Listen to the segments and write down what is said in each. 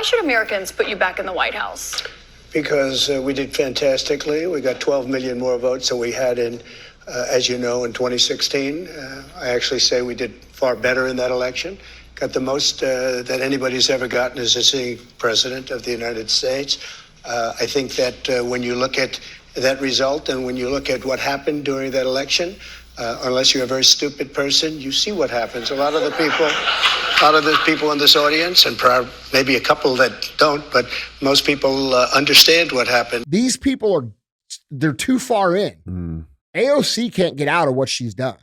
Why should Americans put you back in the White House? Because we did fantastically. We got 12 million more votes than we had in, as you know, in 2016. I actually say we did far better in that election. Got the most that anybody's ever gotten as a sitting president of the United States. I think that when you look at that result and when you look at what happened during that election, unless you're a very stupid person, you see what happens. A lot of the people in this audience, and maybe a couple that don't, but most people understand what happened. These people they're too far in. AOC can't get out of what she's done.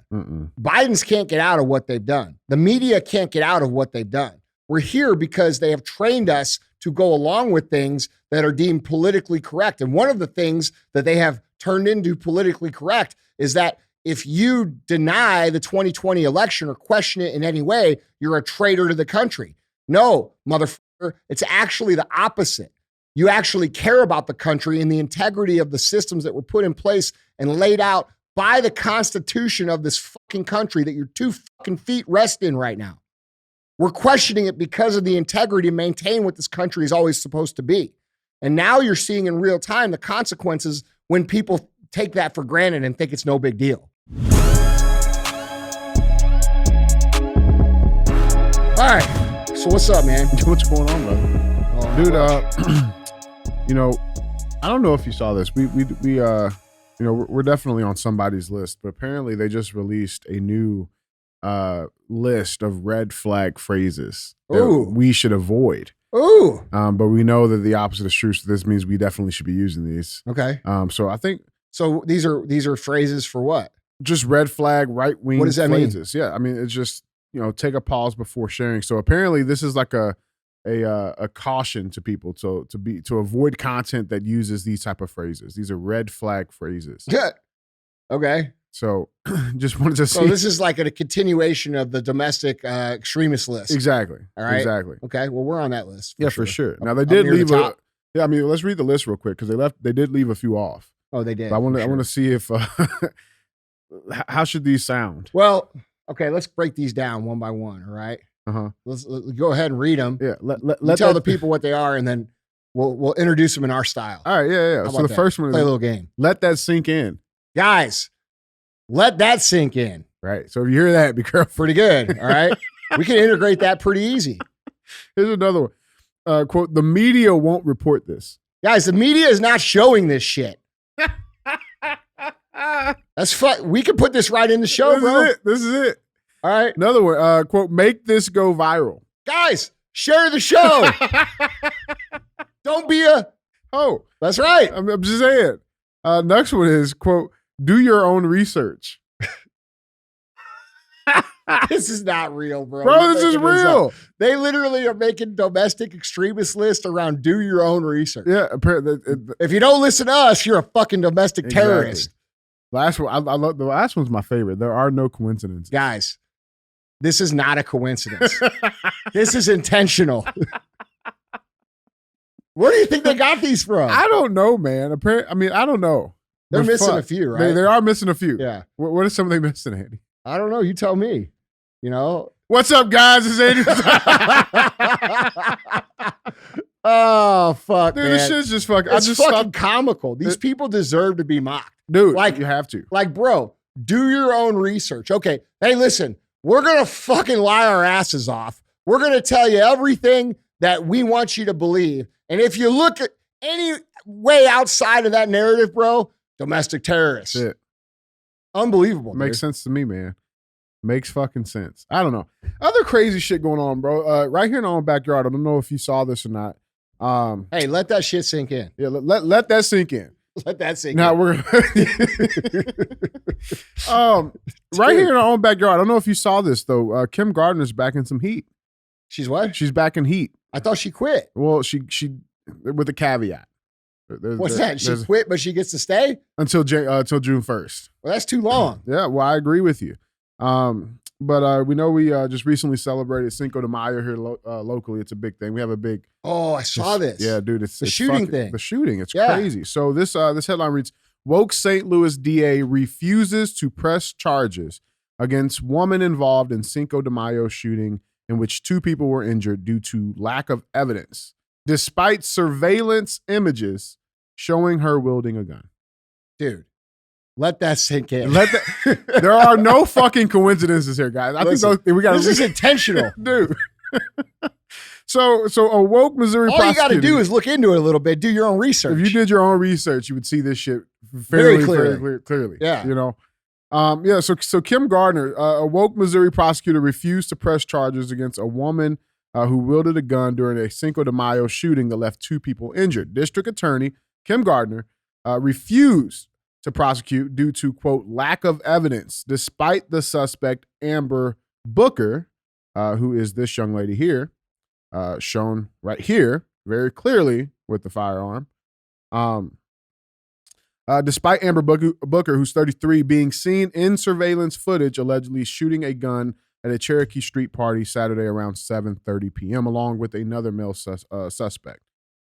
Biden's can't get out of what they've done. The media can't get out of what they've done. We're here because they have trained us to go along with things that are deemed politically correct. And one of the things that they have turned into politically correct is that if you deny the 2020 election or question it in any way, you're a traitor to the country. No, motherfucker, it's actually the opposite. You actually care about the country and the integrity of the systems that were put in place and laid out by the Constitution of this fucking country that your 2 fucking feet rest in right now. We're questioning it because of the integrity to maintain what this country is always supposed to be. And now you're seeing in real time the consequences when people take that for granted and think it's no big deal. All right. So what's up, man? What's going on, brother? Dude, you know, I don't know if you saw this. We you know, we're definitely on somebody's list, but apparently they just released a new list of red flag phrases that we should avoid. Ooh. But we know that the opposite is true, so this means we definitely should be using these. Okay. So I think these are phrases for what? Just red flag, right wing. What does that phrases. Mean? Yeah, I mean it's just, you know, take a pause before sharing. So apparently this is like a caution to people to avoid content that uses these type of phrases. These are red flag phrases. Yeah. Okay. So just wanted to see. So this is like a continuation of the domestic extremist list. Exactly. All right. Exactly. Okay. Well, we're on that list. For sure. Now they did leave yeah, I mean, let's read the list real quick because they did leave a few off. Oh, they did. But I want to see if how should these sound? Well, okay, let's break these down one by one. All right. Let's go ahead and read them. Yeah. Let's tell the people what they are, and then we'll introduce them in our style. All right. Yeah. So the first one is play a little game. Let that sink in, guys. Let that sink in. Right. So if you hear that, be careful. Pretty good. All right. We can integrate that pretty easy. Here's another one. Quote: the media won't report this. Guys, the media is not showing this shit. That's fun. We can put this right in the show, bro. This is it. All right. Another one. Quote: make this go viral. Guys, share the show. Don't be a... Oh. That's right. I'm just saying. Next one is, quote, do your own research. This is not real, bro. Bro, this is real. They literally are making domestic extremist lists around do your own research. Yeah. If you don't listen to us, you're a fucking domestic terrorist. Last one, I love the last one's my favorite. There are no coincidences. Guys, this is not a coincidence. This is intentional. Where do you think they got these from? I don't know, man. I mean, I don't know. They're missing a few, right? They are missing a few. Yeah. What are some of they missing, Andy? I don't know. You tell me. You know? What's up, guys? It's Andy. Oh, fuck, dude, man. This shit's just fucking... It's fucking comical. These people deserve to be mocked. Dude, like, you have to. Like, bro, do your own research. Okay, hey, listen, we're going to fucking lie our asses off. We're going to tell you everything that we want you to believe. And if you look at any way outside of that narrative, bro, domestic terrorists. That's it. Unbelievable. Makes sense to me, man. Makes fucking sense. I don't know. Other crazy shit going on, bro. Right here in our own backyard. I don't know if you saw this or not. Hey, let that shit sink in. Yeah, let that sink in. Let that sink now in. We're right here in our own backyard. I don't know if you saw this though. Kim Gardner's back in some heat. She's what? She's back in heat. I thought she quit. Well, she with a caveat. What's that? She quit, but she gets to stay until June 1st. Well, that's too long. Yeah, well, I agree with you. But we know we just recently celebrated Cinco de Mayo here locally. It's a big thing. We have a big. Oh, I saw this. Yeah, dude, it's the shooting thing. The shooting, it's crazy. So this headline reads: woke St. Louis DA refuses to press charges against woman involved in Cinco de Mayo shooting in which 2 people were injured due to lack of evidence. despite surveillance images showing her wielding a gun. Dude, let that sink in. There are no fucking coincidences here, guys. This is intentional. Dude. So a woke Missouri All prosecutor. you got to do is look into it a little bit, do your own research. If you did your own research, you would see this shit Very clearly. Yeah. You know? So Kim Gardner, a woke Missouri prosecutor, refused to press charges against a woman who wielded a gun during a Cinco de Mayo shooting that left 2 people injured. District Attorney Kim Gardner refused to prosecute due to, quote, lack of evidence, despite the suspect Amber Booker, who is this young lady here, shown right here very clearly with the firearm. Despite Amber Booker, who's 33, being seen in surveillance footage allegedly shooting a gun at a Cherokee Street party Saturday around 7:30 p.m., along with another male suspect.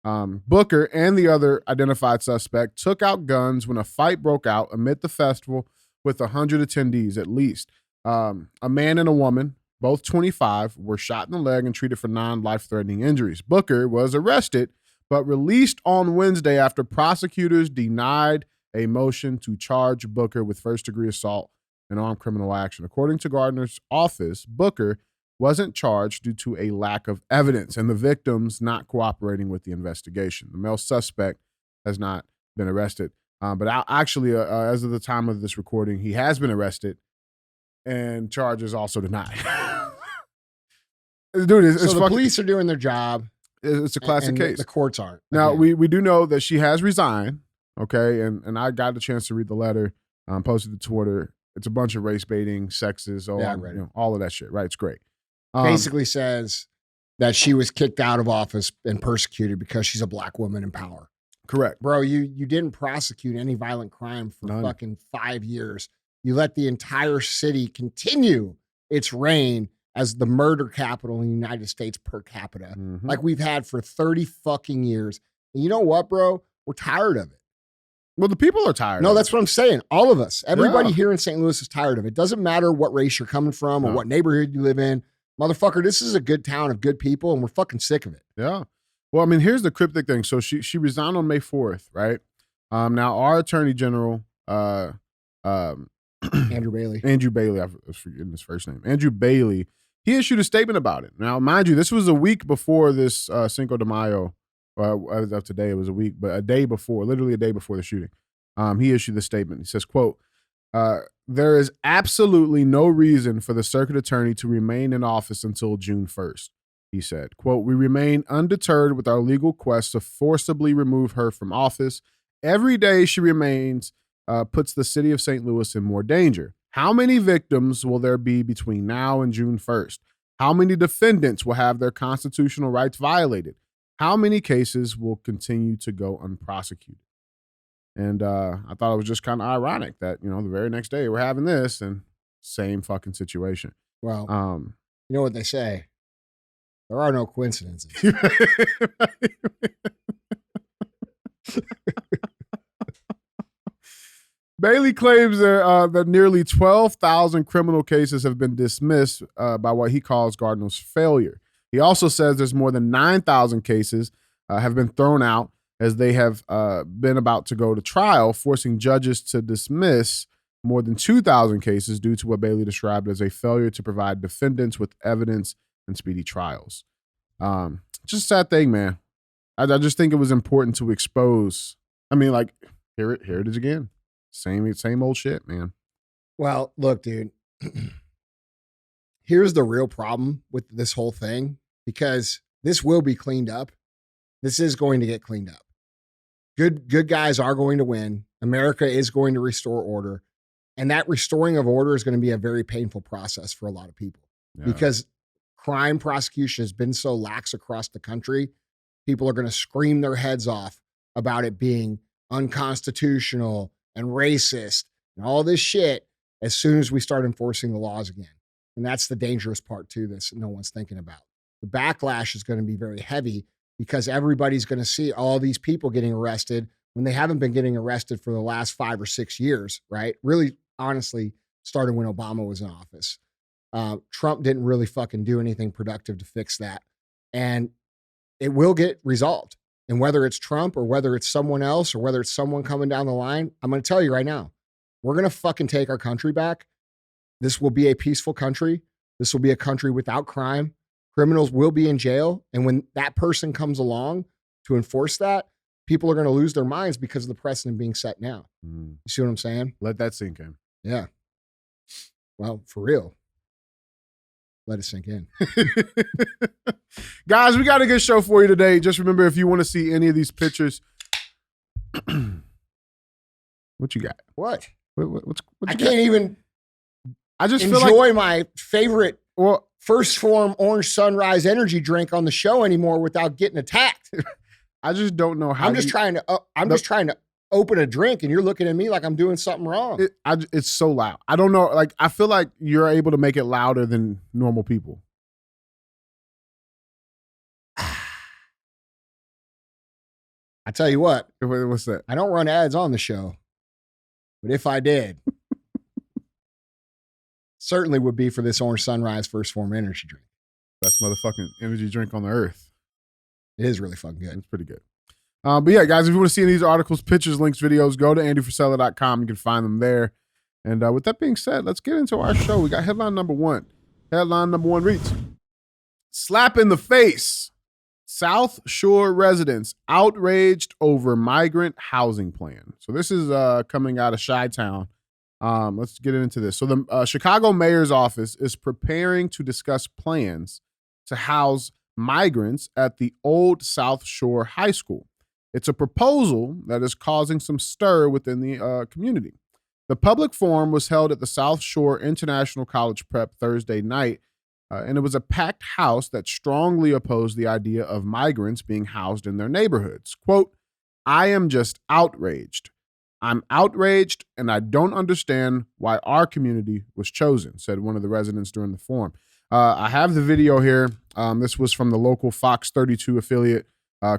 Booker and the other identified suspect took out guns when a fight broke out amid the festival with 100 attendees at least. A man and a woman, both 25, were shot in the leg and treated for non-life-threatening injuries. Booker was arrested but released on Wednesday after prosecutors denied a motion to charge Booker with first-degree assault and armed criminal action. According to Gardner's office, Booker wasn't charged due to a lack of evidence and the victims not cooperating with the investigation. The male suspect has not been arrested, but actually, as of the time of this recording, he has been arrested and charges also denied. Dude, so the police are doing their job. It's a classic case. The courts aren't. Now, we do know that she has resigned, okay? And I got the chance to read the letter, posted to Twitter. It's a bunch of race baiting, sexist, all of that shit, right? It's great. Basically says that she was kicked out of office and persecuted because she's a black woman in power. Correct. Bro, you didn't prosecute any violent crime for fucking 5 years. You let the entire city continue its reign as the murder capital in the United States per capita, like we've had for 30 fucking years. And you know what, bro? We're tired of it. Well, the people are tired. No, that's what I'm saying. All of us, everybody here in St. Louis is tired of it. Doesn't matter what race you're coming from or what neighborhood you live in. Motherfucker, this is a good town of good people, and we're fucking sick of it. Yeah. Well, I mean, here's the cryptic thing. So she resigned on May 4th, right? Now, our Attorney General, Andrew Bailey. I was forgetting his first name. Andrew Bailey. He issued a statement about it. Now, mind you, this was a week before this Cinco de Mayo. As of today, it was a week, but literally a day before the shooting. He issued the statement. He says, quote, there is absolutely no reason for the circuit attorney to remain in office until June 1st, he said. Quote, we remain undeterred with our legal quest to forcibly remove her from office. Every day she remains puts the city of St. Louis in more danger. How many victims will there be between now and June 1st? How many defendants will have their constitutional rights violated? How many cases will continue to go unprosecuted? And I thought it was just kind of ironic that, the very next day we're having this and same fucking situation. Well, you know what they say? There are no coincidences. Bailey claims that nearly 12,000 criminal cases have been dismissed by what he calls Gardner's failure. He also says there's more than 9,000 cases have been thrown out as they have been about to go to trial, forcing judges to dismiss more than 2,000 cases due to what Bailey described as a failure to provide defendants with evidence and speedy trials. Just a sad thing, man. I just think it was important to expose. I mean, like, here it is again. Same old shit, man. Well, look, dude, here's the real problem with this whole thing, because this will be cleaned up. This is going to get cleaned up. Good guys are going to win. America is going to restore order. And that restoring of order is going to be a very painful process for a lot of people because crime prosecution has been so lax across the country. People are going to scream their heads off about it being unconstitutional and racist and all this shit as soon as we start enforcing the laws again. And that's the dangerous part to this that no one's thinking about. The backlash is going to be very heavy because everybody's going to see all these people getting arrested when they haven't been getting arrested for the last 5 or 6 years, right? Really, honestly, started when Obama was in office. Trump didn't really fucking do anything productive to fix that. And it will get resolved. And whether it's Trump or whether it's someone else or whether it's someone coming down the line, I'm going to tell you right now, we're going to fucking take our country back. This will be a peaceful country. This will be a country without crime. Criminals will be in jail. And when that person comes along to enforce that, people are going to lose their minds because of the precedent being set now. You see what I'm saying? Let that sink in. Yeah. Well, for real. Let it sink in. Guys, we got a good show for you today. Just remember, if you want to see any of these pictures, what you got? What? What I can't even I just enjoy feel like my favorite First Form Orange Sunrise energy drink on the show anymore without getting attacked. I just don't know how. I'm just trying to open a drink, and you're looking at me like I'm doing something wrong. It's so loud. I don't know. Like, I feel like you're able to make it louder than normal people. I tell you what. What's that? I don't run ads on the show, but if I did, certainly would be for this Orange Sunrise First Form energy drink. Best motherfucking energy drink on the earth. It is really fucking good. It's pretty good. But yeah, guys, if you want to see any of these articles, pictures, links, videos, go to andyfrisella.com. You can find them there. And with that being said, let's get into our show. We got headline number one. Headline number one reads, slap in the face. South Shore residents outraged over migrant housing plan. So this is coming out of Chi-Town. Let's get into this. So the Chicago mayor's office is preparing to discuss plans to house migrants at the old South Shore High School. It's a proposal that is causing some stir within the community. The public forum was held at the South Shore International College Prep Thursday night, and it was a packed house that strongly opposed the idea of migrants being housed in their neighborhoods. Quote, I am just outraged. I'm outraged, and I don't understand why our community was chosen, said one of the residents during the forum. I have the video here. This was from the local Fox 32 affiliate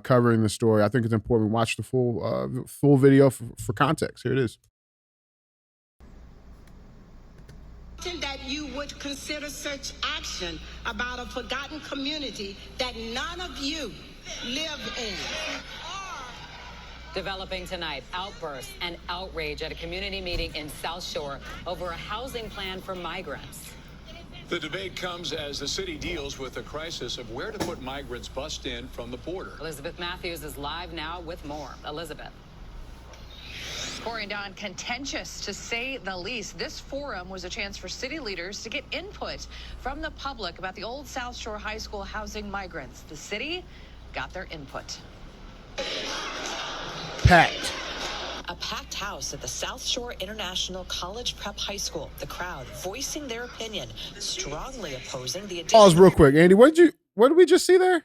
covering the story. I think it's important to watch the full video for context. Here it is. That you would consider such action about a forgotten community that none of you live in. Developing tonight, outbursts and outrage at a community meeting in South Shore over a housing plan for migrants. The debate comes as the city deals with the crisis of where to put migrants bussed in from the border. Elizabeth Matthews is live now with more. Elizabeth. Corey and Don, contentious to say the least. This forum was a chance for city leaders to get input from the public about the old South Shore High School housing migrants. The city got their input. Packed. A packed house at the South Shore International College Prep High School. The crowd voicing their opinion, strongly opposing the addition. Pause real quick, Andy. What did we just see there?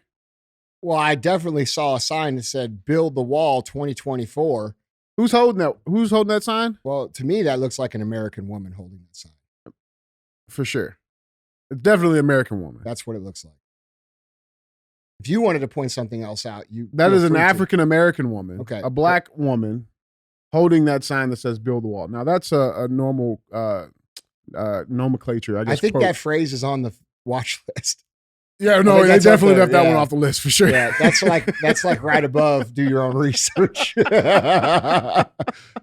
Well, I definitely saw a sign that said "Build the Wall 2024." Who's holding that? Who's holding that sign? Well, to me, that looks like an American woman holding that sign. For sure. It's definitely an American woman. That's what it looks like. If you wanted to point something else out, that is an African American woman. Okay. A black woman holding that sign that says "Build the Wall." Now that's a normal nomenclature. I think that phrase is on the watch list. Yeah, no, they definitely left that one off the list for sure. Yeah, that's like right above. Do your own research. All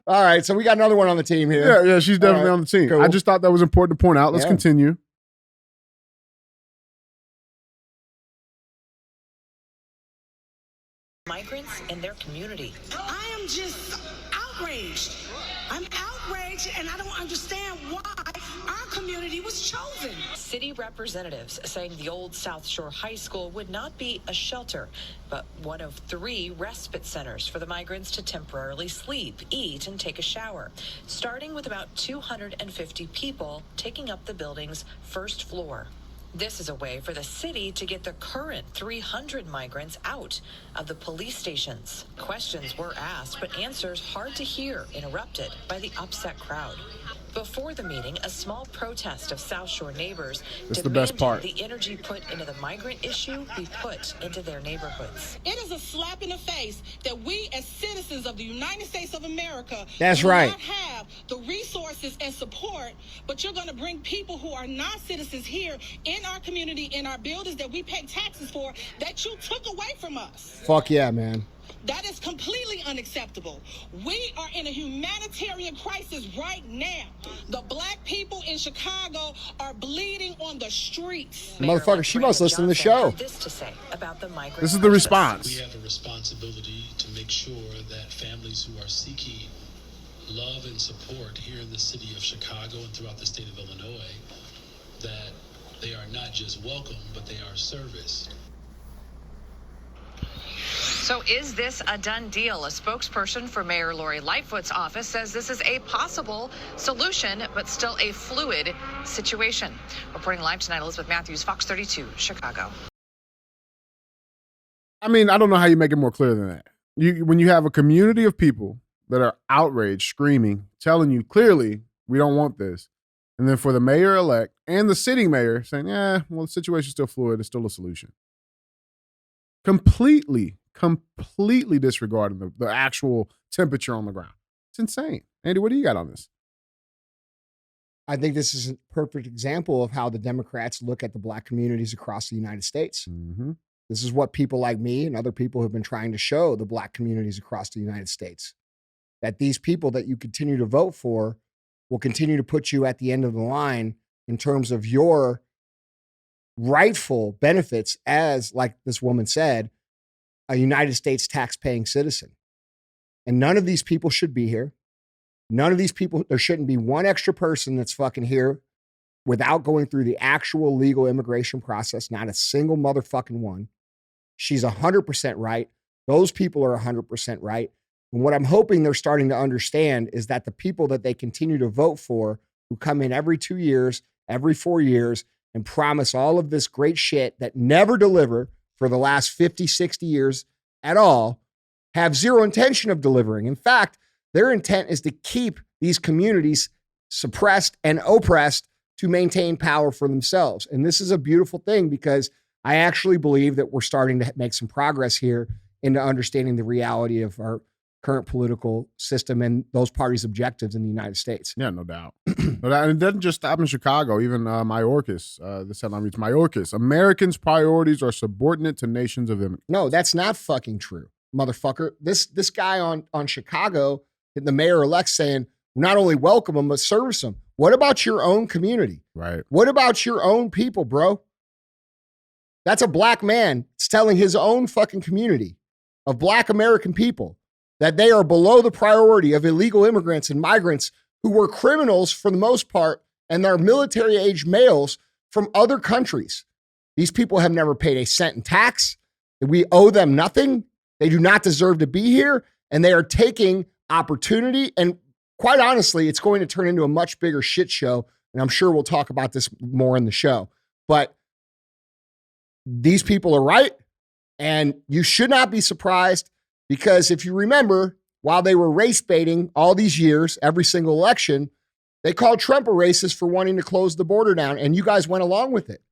right, so we got another one on the team here. Yeah, she's definitely on the team. Cool. I just thought that was important to point out. Let's continue. Migrants in their community. I am just outraged. I'm outraged, and I don't understand why our community was chosen. City representatives saying the old South Shore High School would not be a shelter, but one of 3 respite centers for the migrants to temporarily sleep, eat, and take a shower, starting with about 250 people taking up the building's first floor. This is a way for the city to get the current 300 migrants out of the police stations. Questions were asked, but answers hard to hear, interrupted by the upset crowd. Before the meeting, a small protest of South Shore neighbors This is the best part. the energy put into the migrant issue be put into their neighborhoods. It is a slap in the face that we as citizens of the United States of America That's do right. not have the resources and support, but you're going to bring people who are not citizens here in our community, in our buildings that we pay taxes for, that you took away from us. Fuck yeah, man. That is completely unacceptable. We are in a humanitarian crisis right now. The black people in Chicago are bleeding on the streets. Motherfucker, she must listen to the show. This to say about the migrant This is the crisis. response. We have a responsibility to make sure that families who are seeking love and support here in the city of Chicago and throughout the state of Illinois, that they are not just welcome, but they are serviced. So is this a done deal? A spokesperson for Mayor Lori Lightfoot's office says this is a possible solution, but still a fluid situation. Reporting live tonight, Elizabeth Matthews, Fox 32, Chicago. I mean, I don't know how you make it more clear than that. When you have a community of people that are outraged, screaming, telling you clearly we don't want this, and then for the mayor-elect and the sitting mayor saying, well, the situation's still fluid, it's still a solution. Completely disregarding the actual temperature on the ground. It's insane. Andy, what do you got on this? I think this is a perfect example of how the Democrats look at the black communities across the United States. Mm-hmm. This is what people like me and other people have been trying to show the black communities across the United States. That these people that you continue to vote for will continue to put you at the end of the line in terms of your rightful benefits as, like this woman said, a United States tax-paying citizen. And none of these people should be here. None of these people, there shouldn't be one extra person that's fucking here without going through the actual legal immigration process. Not a single motherfucking one. She's 100% right. Those people are 100% right. And what I'm hoping they're starting to understand is that the people that they continue to vote for, who come in every 2 years, every 4 years, and promise all of this great shit that never deliver for the last 50, 60 years at all, have zero intention of delivering. In fact, their intent is to keep these communities suppressed and oppressed to maintain power for themselves. And this is a beautiful thing because I actually believe that we're starting to make some progress here into understanding the reality of our current political system and those parties' objectives in the United States. Yeah, no doubt. No doubt. And it doesn't just stop in Chicago. Even Mayorkas, this headline reads, Mayorkas, Americans' priorities are subordinate to nations of immigrants. No, that's not fucking true, motherfucker. This guy on Chicago, the mayor-elect saying, not only welcome them, but service them. What about your own community? Right. What about your own people, bro? That's a black man telling his own fucking community of black American people that they are below the priority of illegal immigrants and migrants who were criminals for the most part, and they're military-age males from other countries. These people have never paid a cent in tax. We owe them nothing. They do not deserve to be here, and they are taking opportunity. And quite honestly, it's going to turn into a much bigger shit show, and I'm sure we'll talk about this more in the show. But these people are right, and you should not be surprised. Because if you remember, while they were race baiting all these years, every single election, they called Trump a racist for wanting to close the border down, and you guys went along with it.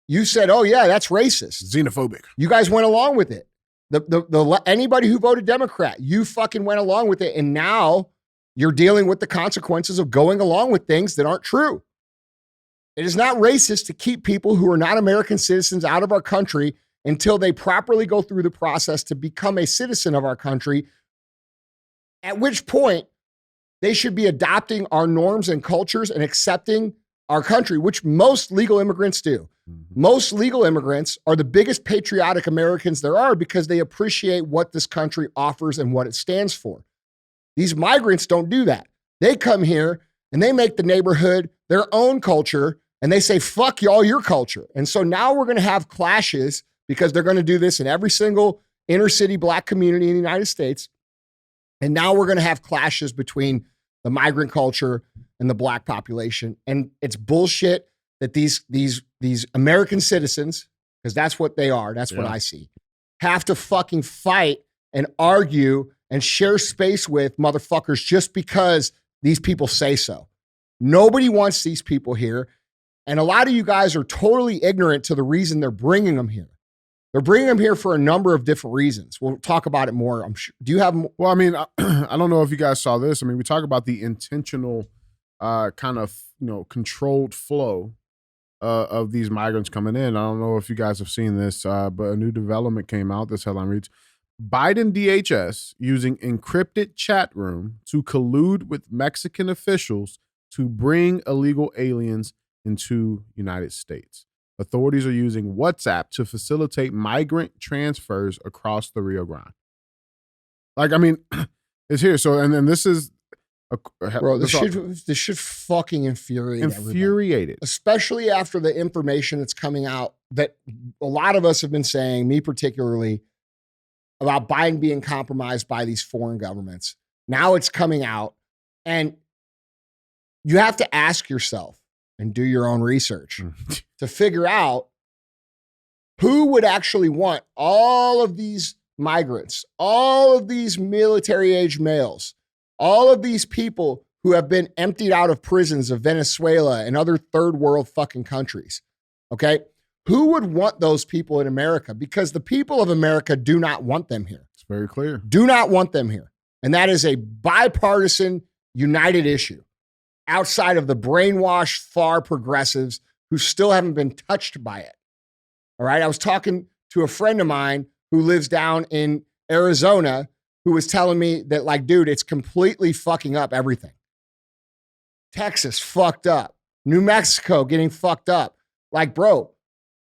You said, oh yeah, that's racist. Xenophobic. You guys went along with it. Anybody who voted Democrat, you fucking went along with it, and now you're dealing with the consequences of going along with things that aren't true. It is not racist to keep people who are not American citizens out of our country until they properly go through the process to become a citizen of our country, at which point they should be adopting our norms and cultures and accepting our country, which most legal immigrants do. Mm-hmm. Most legal immigrants are the biggest patriotic Americans there are because they appreciate what this country offers and what it stands for. These migrants don't do that. They come here and they make the neighborhood their own culture, and they say, fuck y'all, your culture. And so now we're going to have clashes because they're going to do this in every single inner city black community in the United States. And now we're going to have clashes between the migrant culture and the black population. And it's bullshit that these American citizens, because that's what they are, that's what I see, have to fucking fight and argue and share space with motherfuckers just because these people say so. Nobody wants these people here. And a lot of you guys are totally ignorant to the reason they're bringing them here. They're bringing them here for a number of different reasons. We'll talk about it more, I'm sure. Do you have more? Well, I mean, I don't know if you guys saw this. I mean, we talk about the intentional kind of, controlled flow of these migrants coming in. I don't know if you guys have seen this, but a new development came out. This headline reads, Biden DHS using encrypted chat room to collude with Mexican officials to bring illegal aliens into United States. Authorities are using WhatsApp to facilitate migrant transfers across the Rio Grande. Like, I mean, it's here. So, and then this is, bro, this should fucking infuriate everybody. Especially after the information that's coming out that a lot of us have been saying, me particularly, about Biden being compromised by these foreign governments. Now it's coming out, and you have to ask yourself and do your own research to figure out who would actually want all of these migrants, all of these military-age males, all of these people who have been emptied out of prisons of Venezuela and other third world fucking countries. Okay? Who would want those people in America? Because the people of America do not want them here. It's very clear. Do not want them here. And that is a bipartisan, united issue outside of the brainwashed, far progressives who still haven't been touched by it. All right? I was talking to a friend of mine who lives down in Arizona who was telling me that, like, dude, it's completely fucking up everything. Texas fucked up. New Mexico getting fucked up. Like, bro,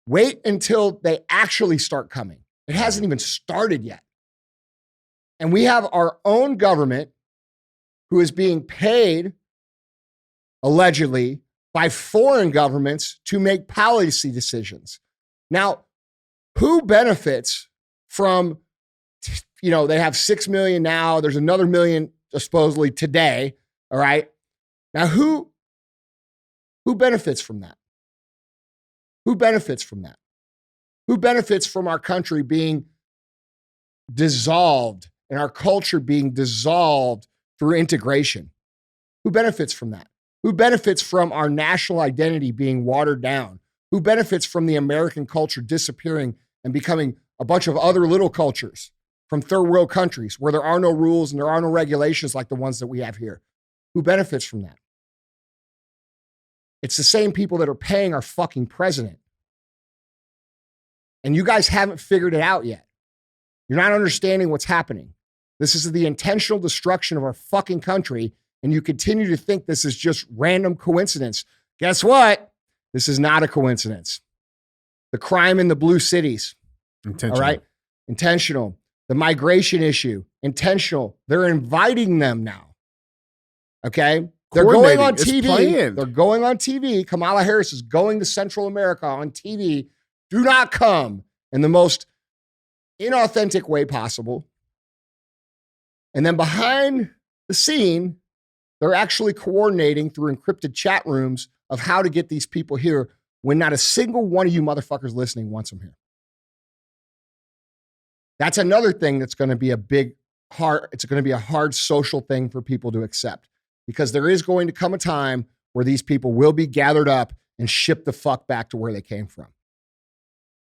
wait until they actually start coming. It hasn't even started yet. And we have our own government who is being paid, allegedly, by foreign governments to make policy decisions. Now, who benefits from, they have 6 million now. There's another million supposedly today. All right. Now, who benefits from that? Who benefits from that? Who benefits from our country being dissolved and our culture being dissolved through integration? Who benefits from that? Who benefits from our national identity being watered down? Who benefits from the American culture disappearing and becoming a bunch of other little cultures from third world countries where there are no rules and there are no regulations like the ones that we have here? Who benefits from that? It's the same people that are paying our fucking president. And you guys haven't figured it out yet. You're not understanding what's happening. This is the intentional destruction of our fucking country, and you continue to think this is just random coincidence. Guess what? This is not a coincidence. The crime in the blue cities. Intentional. All right? Intentional. The migration issue. Intentional. They're inviting them now. Okay? They're going on TV. They're going on TV. Kamala Harris is going to Central America on TV. Do not come in the most inauthentic way possible. And then behind the scene, they're actually coordinating through encrypted chat rooms of how to get these people here when not a single one of you motherfuckers listening wants them here. That's another thing that's going to be it's going to be a hard social thing for people to accept, because there is going to come a time where these people will be gathered up and shipped the fuck back to where they came from.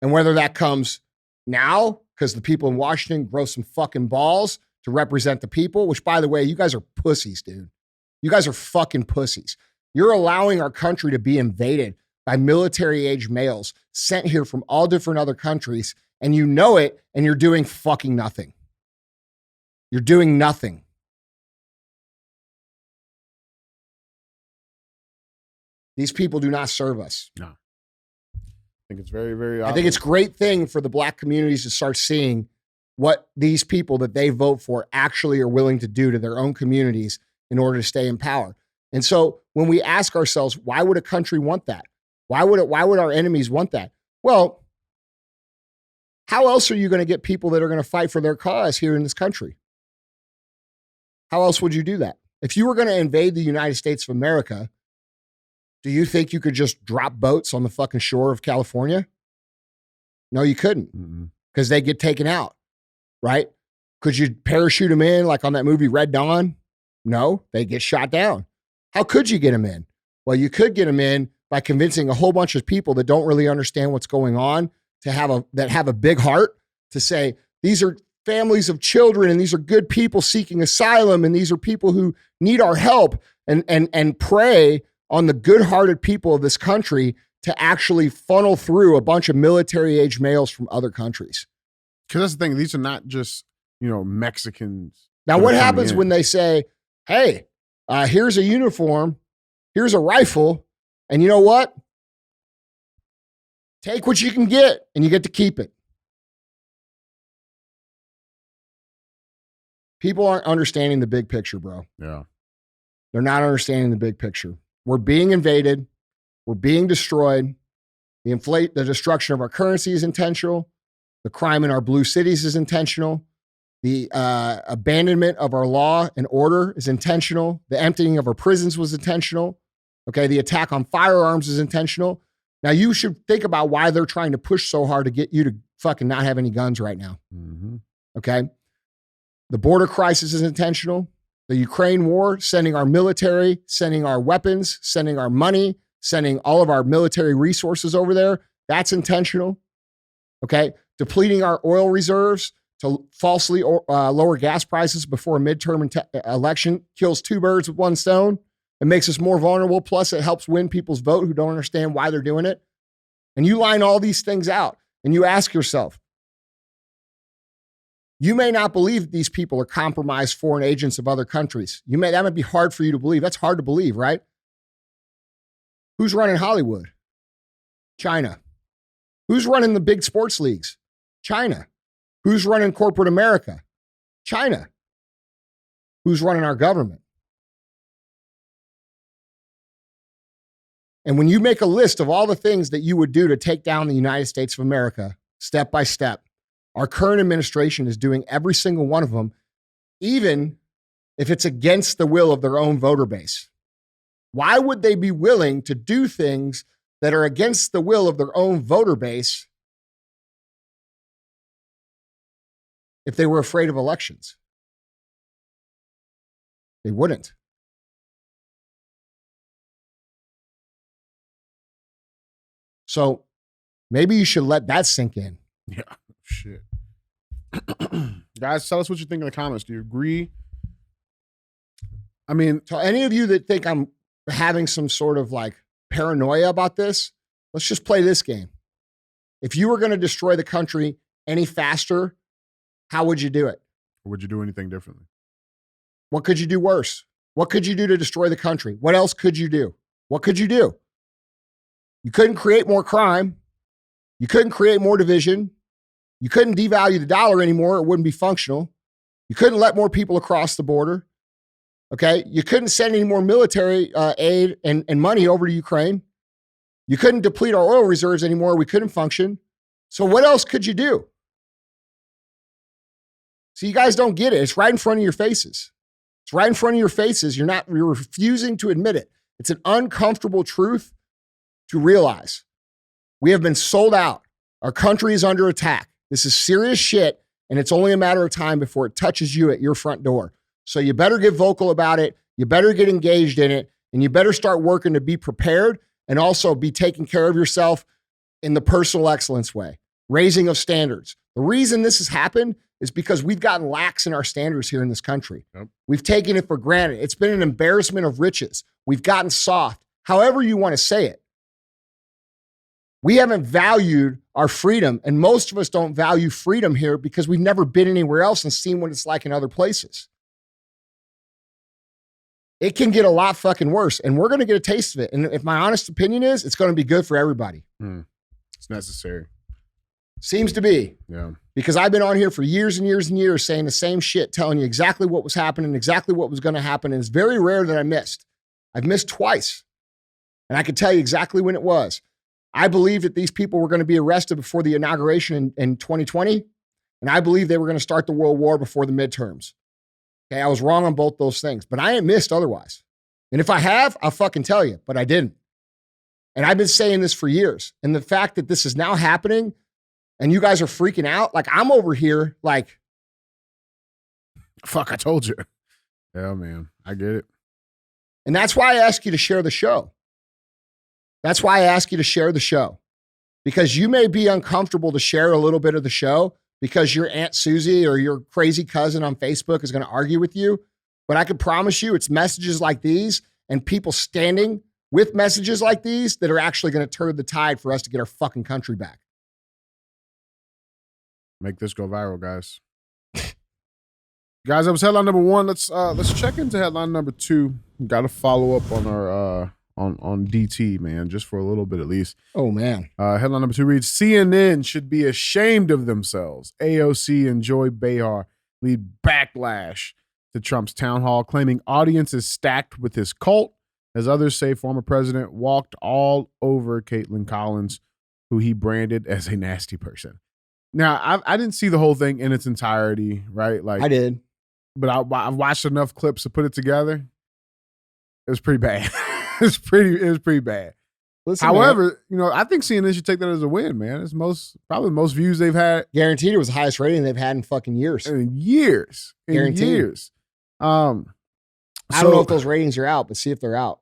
And whether that comes now, because the people in Washington grow some fucking balls to represent the people, which, by the way, you guys are pussies, dude. You guys are fucking pussies. You're allowing our country to be invaded by military-age males sent here from all different other countries, and you know it, and you're doing fucking nothing. You're doing nothing. These people do not serve us. No. I think it's very, very obvious. I think it's a great thing for the black communities to start seeing what these people that they vote for actually are willing to do to their own communities in order to stay in power. And so when we ask ourselves, why would a country want that? Why would our enemies want that? Well, how else are you going to get people that are going to fight for their cause here in this country? How else would you do that? If you were going to invade the United States of America, do you think you could just drop boats on the fucking shore of California? No, you couldn't, because they get taken out, right? Could you parachute them in like on that movie Red Dawn? No, they get shot down. How could you get them in? Well, you could get them in by convincing a whole bunch of people that don't really understand what's going on that have a big heart to say, these are families of children and these are good people seeking asylum and these are people who need our help, and prey on the good-hearted people of this country to actually funnel through a bunch of military-age males from other countries. Because that's the thing. These are not just, Mexicans. Now, what happens when they say, hey, here's a uniform, here's a rifle, and you know what? Take what you can get, and you get to keep it. People aren't understanding the big picture, bro. Yeah. They're not understanding the big picture. We're being invaded. We're being destroyed. The destruction of our currency is intentional. The crime in our blue cities is intentional. The abandonment of our law and order is intentional. The emptying of our prisons was intentional. Okay, the attack on firearms is intentional. Now, you should think about why they're trying to push so hard to get you to fucking not have any guns right now. Mm-hmm. Okay? The border crisis is intentional. The Ukraine war, sending our military, sending our weapons, sending our money, sending all of our military resources over there, that's intentional. Okay? Depleting our oil reserves to falsely lower gas prices before a midterm election kills two birds with one stone. It makes us more vulnerable. Plus, it helps win people's vote who don't understand why they're doing it. And you line all these things out and you ask yourself, you may not believe these people are compromised foreign agents of other countries. That might be hard for you to believe. That's hard to believe, right? Who's running Hollywood? China. Who's running the big sports leagues? China. Who's running corporate America? China. Who's running our government? And when you make a list of all the things that you would do to take down the United States of America, step by step, our current administration is doing every single one of them, even if it's against the will of their own voter base. Why would they be willing to do things that are against the will of their own voter base if they were afraid of elections? They wouldn't. So maybe you should let that sink in. Yeah, shit. Guys, tell us what you think in the comments. Do you agree? I mean, to any of you that think I'm having some sort of like paranoia about this, let's just play this game. If you were going to destroy the country any faster, how would you do it? Or would you do anything differently? What could you do worse? What could you do to destroy the country? What else could you do? What could you do? You couldn't create more crime. You couldn't create more division. You couldn't devalue the dollar anymore. It wouldn't be functional. You couldn't let more people across the border. Okay? You couldn't send any more military aid and money over to Ukraine. You couldn't deplete our oil reserves anymore. We couldn't function. So what else could you do? So you guys don't get it. It's right in front of your faces. It's right in front of your faces. You're refusing to admit it. It's an uncomfortable truth to realize. We have been sold out. Our country is under attack. This is serious shit, and it's only a matter of time before it touches you at your front door. So you better get vocal about it. You better get engaged in it, and you better start working to be prepared and also be taking care of yourself in the personal excellence way, raising of standards. The reason this has happened is because we've gotten lax in our standards here in this country. Yep. We've taken it for granted. It's been an embarrassment of riches. We've gotten soft, however you want to say it. We haven't valued our freedom, and most of us don't value freedom here because we've never been anywhere else and seen what it's like in other places. It can get a lot fucking worse, and we're going to get a taste of it. And if my honest opinion is, it's going to be good for everybody. It's necessary. Seems to be. Yeah. Because I've been on here for years and years and years saying the same shit, telling you exactly what was happening, exactly what was going to happen, and it's very rare that I missed. I've missed twice, and I can tell you exactly when it was. I believed that these people were going to be arrested before the inauguration in 2020, and I believe they were going to start the World War before the midterms. Okay, I was wrong on both those things, but I ain't missed otherwise. And if I have, I'll fucking tell you, but I didn't. And I've been saying this for years. And the fact that this is now happening and you guys are freaking out, like I'm over here like, fuck, I told you. Yeah, man. I get it. And that's why I ask you to share the show. That's why I ask you to share the show. Because you may be uncomfortable to share a little bit of the show because your Aunt Susie or your crazy cousin on Facebook is going to argue with you. But I can promise you it's messages like these and people standing with messages like these that are actually going to turn the tide for us to get our fucking country back. Make this go viral, guys. Guys, that was headline number 1. Let's check into headline number 2. Got to follow up on our on DT, man, just for a little bit at least. Oh man. Headline number 2 reads: CNN should be ashamed of themselves. AOC and Joy Behar lead backlash to Trump's town hall, claiming audience is stacked with his cult, as others say former president walked all over Caitlin Collins, who he branded as a nasty person. Now, I didn't see the whole thing in its entirety, right? Like I did. But I've watched enough clips to put it together. It was pretty bad. It was pretty bad. Listen, however, I think CNN should take that as a win, man. It's probably the most views they've had. Guaranteed it was the highest rating they've had in fucking years. In years. I don't know if those ratings are out, but see if they're out.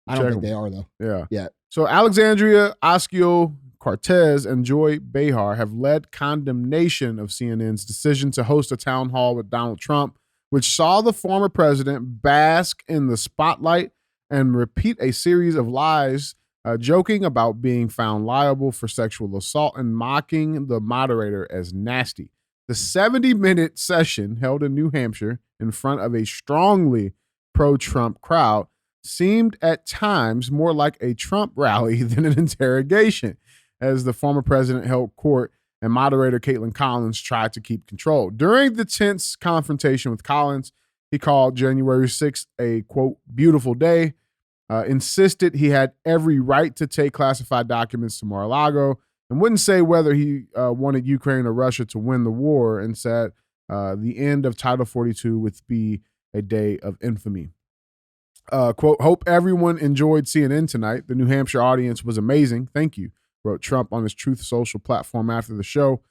I don't think they are, though. Yeah. Yet. So Alexandria Ocasio-Cortez and Joy Behar have led condemnation of CNN's decision to host a town hall with Donald Trump, which saw the former president bask in the spotlight and repeat a series of lies, joking about being found liable for sexual assault and mocking the moderator as nasty. The 70-minute session held in New Hampshire in front of a strongly pro-Trump crowd seemed at times more like a Trump rally than an interrogation, as the former president held court and moderator Caitlin Collins tried to keep control. During the tense confrontation with Collins, he called January 6th a, quote, beautiful day, insisted he had every right to take classified documents to Mar-a-Lago, and wouldn't say whether he wanted Ukraine or Russia to win the war, and said the end of Title 42 would be a day of infamy. Quote, hope everyone enjoyed CNN tonight. The New Hampshire audience was amazing. Thank you, wrote Trump on his Truth Social platform after the show.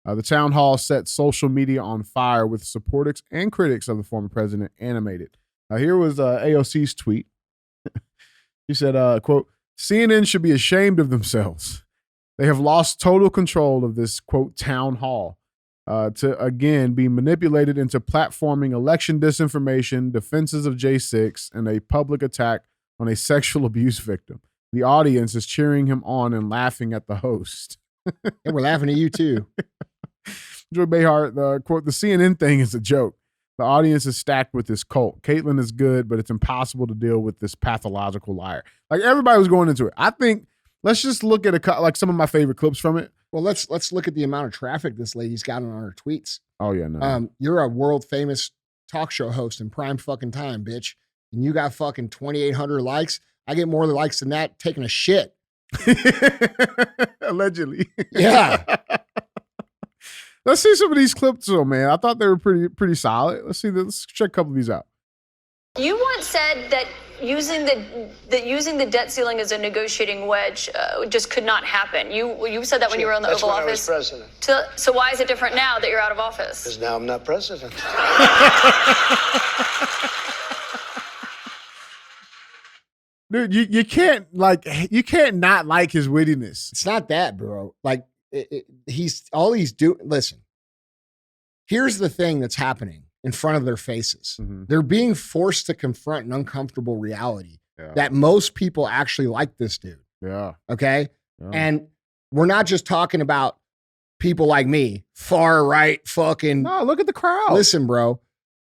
The town hall set social media on fire with supporters and critics of the former president animated. Here was AOC's tweet. He said, quote, CNN should be ashamed of themselves. They have lost total control of this, quote, town hall to, again, be manipulated into platforming election disinformation, defenses of J6, and a public attack on a sexual abuse victim. The audience is cheering him on and laughing at the host. And we're laughing at you, too. Joy Behar, quote, the CNN thing is a joke. The audience is stacked with this cult. Caitlin is good, but it's impossible to deal with this pathological liar. Like, everybody was going into it. I think let's just look at like some of my favorite clips from it. Well, let's look at the amount of traffic this lady's gotten on her tweets. Oh yeah, no. You're a world famous talk show host in prime fucking time, bitch, and you got fucking 2,800 likes. I get more likes than that taking a shit. Allegedly. Yeah. Let's see some of these clips, though, man. I thought they were pretty solid. Let's check a couple of these out. You once said that using the debt ceiling as a negotiating wedge just could not happen. You said that when you were in the Oval Office. I was president. So why is it different now that you're out of office? Because now I'm not president. Dude, you can't not like his wittiness. It's not that, bro. Like he's doing. Listen, here's the thing that's happening in front of their faces. Mm-hmm. They're being forced to confront an uncomfortable reality that most people actually like this dude. Yeah. Okay. Yeah. And we're not just talking about people like me, far right fucking. No, look at the crowd. Listen, bro,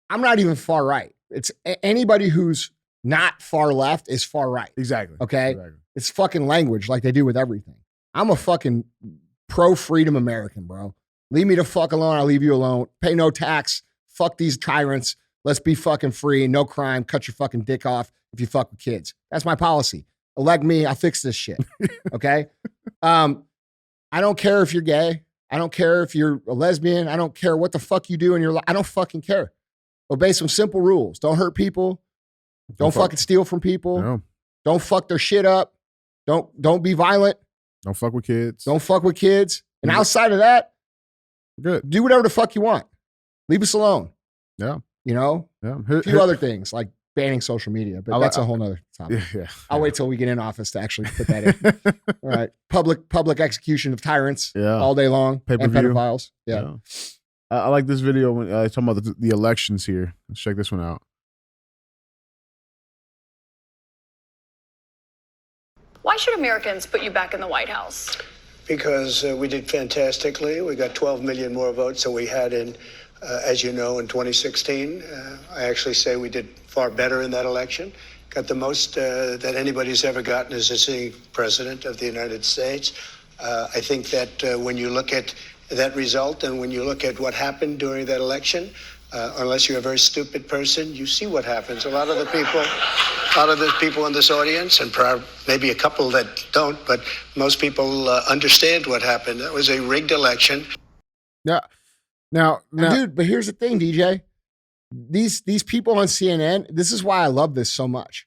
I'm not even far right. It's anybody who's not far left is far right. Exactly. Okay. Exactly. It's fucking language like they do with everything. I'm a fucking pro-freedom American, bro. Leave me the fuck alone. I'll leave you alone. Pay no tax. Fuck these tyrants. Let's be fucking free. No crime. Cut your fucking dick off if you fuck with kids. That's my policy. Elect me. I'll fix this shit. Okay? I don't care if you're gay. I don't care if you're a lesbian. I don't care what the fuck you do in your life. I don't fucking care. Obey some simple rules. Don't hurt people. Don't fucking steal from people. No. Don't fuck their shit up. Don't be violent. Don't fuck with kids. Don't fuck with kids. And outside of that, good. Do whatever the fuck you want. Leave us alone. Yeah. you know, Yeah. a few other things like banning social media, but that's a whole nother topic. Yeah. I'll wait till we get in office to actually put that in. All right. Public execution of tyrants all day long. Pay-per-view. And pedophiles. Yeah. I like this video when talking about the elections here. Let's check this one out. Why should Americans put you back in the White House? Because we did fantastically. We got 12 million more votes than we had in, as you know, in 2016. I actually say we did far better in that election. Got the most that anybody's ever gotten as a sitting president of the United States. I think that when you look at that result and when you look at what happened during that election, unless you're a very stupid person, you see what happens. A lot of the people in this audience, and maybe a couple that don't, but most people understand what happened. That was a rigged election. Yeah. Now, dude, but here's the thing, DJ. These people on CNN, this is why I love this so much.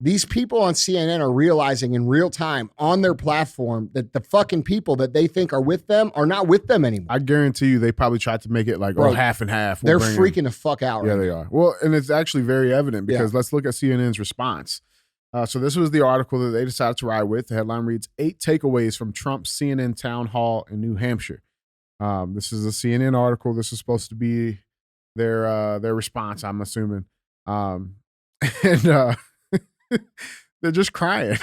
These people on CNN are realizing in real time on their platform that the fucking people that they think are with them are not with them anymore. I guarantee you they probably tried to make it like, half and half. They're freaking the fuck out. Yeah, right they now. are. Well, and it's actually very evident because let's look at CNN's response. So this was the article that they decided to ride with. The headline reads, 8 takeaways from Trump's CNN town hall in New Hampshire. This is a CNN article. This is supposed to be their response, I'm assuming. They're just crying.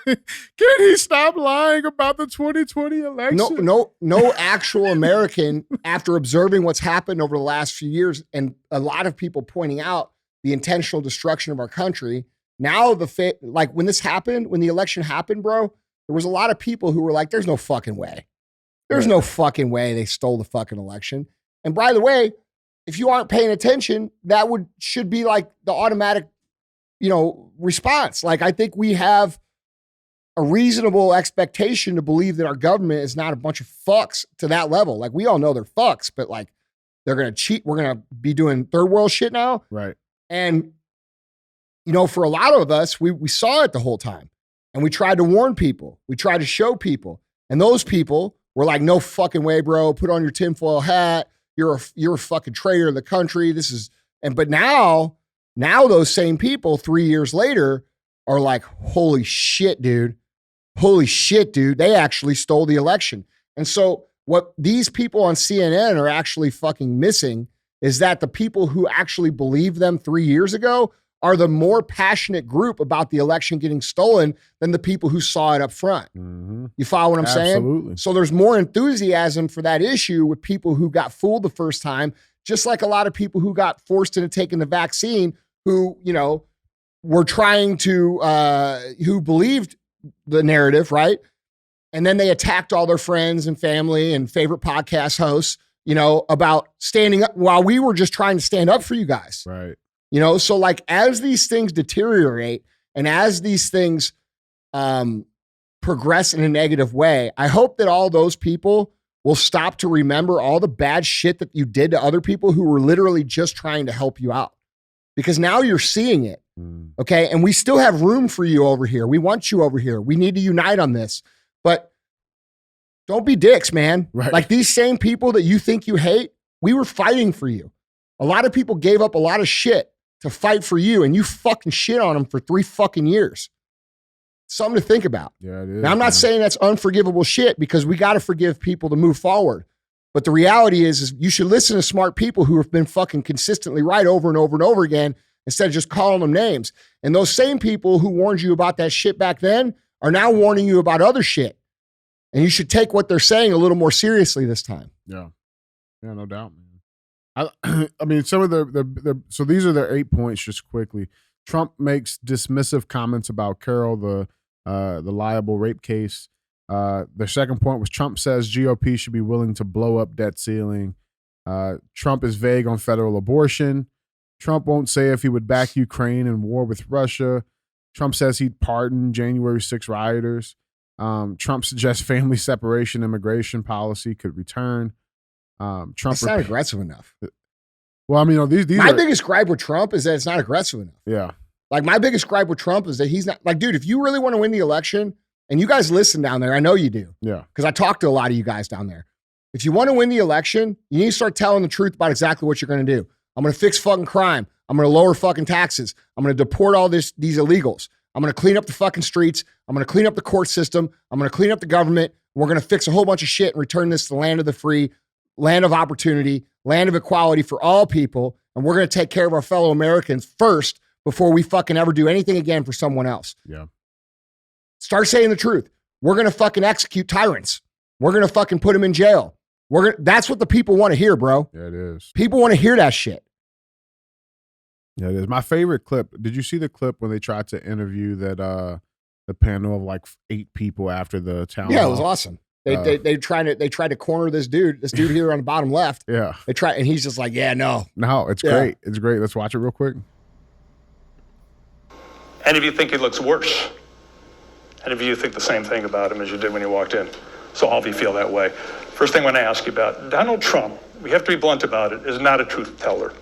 Can he stop lying about the 2020 election? No actual American, after observing what's happened over the last few years and a lot of people pointing out the intentional destruction of our country. Now like when this happened, when the election happened, bro, there was a lot of people who were like, there's no fucking way. There's no fucking way they stole the fucking election. And by the way, if you aren't paying attention, that should be like the automatic, response. Like, I think we have a reasonable expectation to believe that our government is not a bunch of fucks to that level. Like, we all know they're fucks, but like, they're going to cheat. We're going to be doing third world shit now. Right. And, for a lot of us, we saw it the whole time and we tried to warn people. We tried to show people, and those people were like, no fucking way, bro. Put on your tinfoil hat. You're a fucking traitor to the country. But now those same people 3 years later are like, holy shit, dude. They actually stole the election. And so what these people on CNN are actually fucking missing is that the people who actually believed them 3 years ago are the more passionate group about the election getting stolen than the people who saw it up front. Mm-hmm. You follow what I'm saying? Absolutely. So there's more enthusiasm for that issue with people who got fooled the first time, just like a lot of people who got forced into taking the vaccine who, were trying to, who believed the narrative, right? And then they attacked all their friends and family and favorite podcast hosts, about standing up while we were just trying to stand up for you guys. Right. So like as these things deteriorate and as these things progress in a negative way, I hope that all those people will stop to remember all the bad shit that you did to other people who were literally just trying to help you out. Because now you're seeing it, okay? And we still have room for you over here. We want you over here. We need to unite on this. But don't be dicks, man. Right. Like these same people that you think you hate, we were fighting for you. A lot of people gave up a lot of shit to fight for you, and you fucking shit on them for 3 fucking years. Something to think about. Yeah, it is. Now, I'm not saying that's unforgivable shit because we got to forgive people to move forward. But the reality is you should listen to smart people who have been fucking consistently right over and over and over again instead of just calling them names. And those same people who warned you about that shit back then are now warning you about other shit. And you should take what they're saying a little more seriously this time. Yeah. Yeah, no doubt, man. I mean, some of so these are their 8 points just quickly. Trump makes dismissive comments about Carol, the liable rape case. Their second point was Trump says GOP should be willing to blow up debt ceiling. Trump is vague on federal abortion. Trump won't say if he would back Ukraine in war with Russia. Trump says he'd pardon January 6 rioters. Trump suggests family separation immigration policy could return. Trump That's not aggressive enough. Well, I mean, these my are, biggest gripe with Trump is that it's not aggressive enough. Yeah. Like my biggest gripe with Trump is that he's not like, dude, if you really want to win the election, and you guys listen down there, I know you do. Yeah. Because I talked to a lot of you guys down there. If you want to win the election, you need to start telling the truth about exactly what you're going to do. I'm going to fix fucking crime. I'm going to lower fucking taxes. I'm going to deport all these illegals. I'm going to clean up the fucking streets. I'm going to clean up the court system. I'm going to clean up the government. We're going to fix a whole bunch of shit and return this to the land of the free, land of opportunity, land of equality for all people. And we're going to take care of our fellow Americans first before we fucking ever do anything again for someone else. Yeah. Start saying the truth. We're going to fucking execute tyrants. We're going to fucking put them in jail. That's what the people want to hear, bro. Yeah, it is. People want to hear that shit. Yeah, it is. My favorite clip. Did you see the clip when they tried to interview that the panel of like 8 people after the town hall? Yeah, it was awesome. They tried to corner this dude here on the bottom left. Yeah. And he's just like, yeah, no. No, it's great. It's great. Let's watch it real quick. Any of you think he looks worse? Any of you think the same thing about him as you did when you walked in? So all of you feel that way. First thing I want to ask you about, Donald Trump, we have to be blunt about it, is not a truth teller.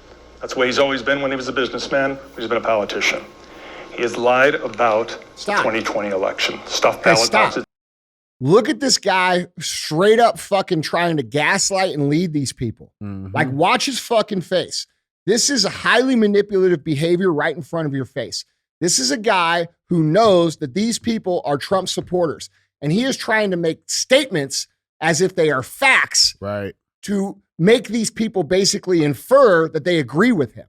That's the way he's always been when he was a businessman, when he's been a politician. He has lied about the 2020 election. Stuffed ballot boxes. Look at this guy straight up fucking trying to gaslight and lead these people. Mm-hmm. Like, watch his fucking face. This is a highly manipulative behavior right in front of your face. This is a guy who knows that these people are Trump supporters, and he is trying to make statements as if they are facts, right, to make these people basically infer that they agree with him.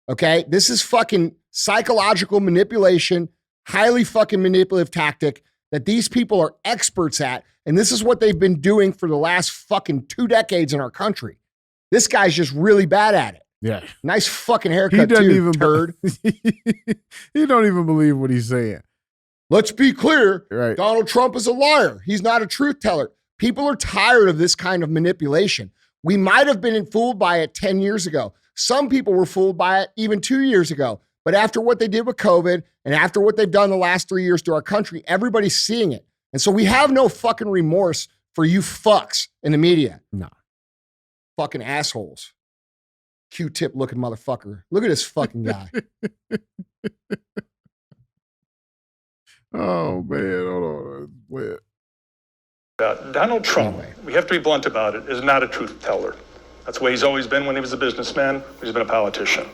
Okay? This is fucking psychological manipulation, highly fucking manipulative tactic that these people are experts at, and this is what they've been doing for the last fucking 2 decades in our country. This guy's just really bad at it. Yeah. Nice fucking haircut, too, turd. He don't even believe what he's saying. Let's be clear. Right. Donald Trump is a liar. He's not a truth teller. People are tired of this kind of manipulation. We might have been fooled by it 10 years ago. Some people were fooled by it even 2 years ago. But after what they did with COVID and after what they've done the last 3 years to our country, everybody's seeing it. And so we have no fucking remorse for you fucks in the media. No. Fucking assholes. Q-tip looking motherfucker. Look at this fucking guy. Oh, man. Hold on. Wait. Donald Trump, we have to be blunt about it, is not a truth teller. That's the way he's always been when he was a businessman, when he's been a politician.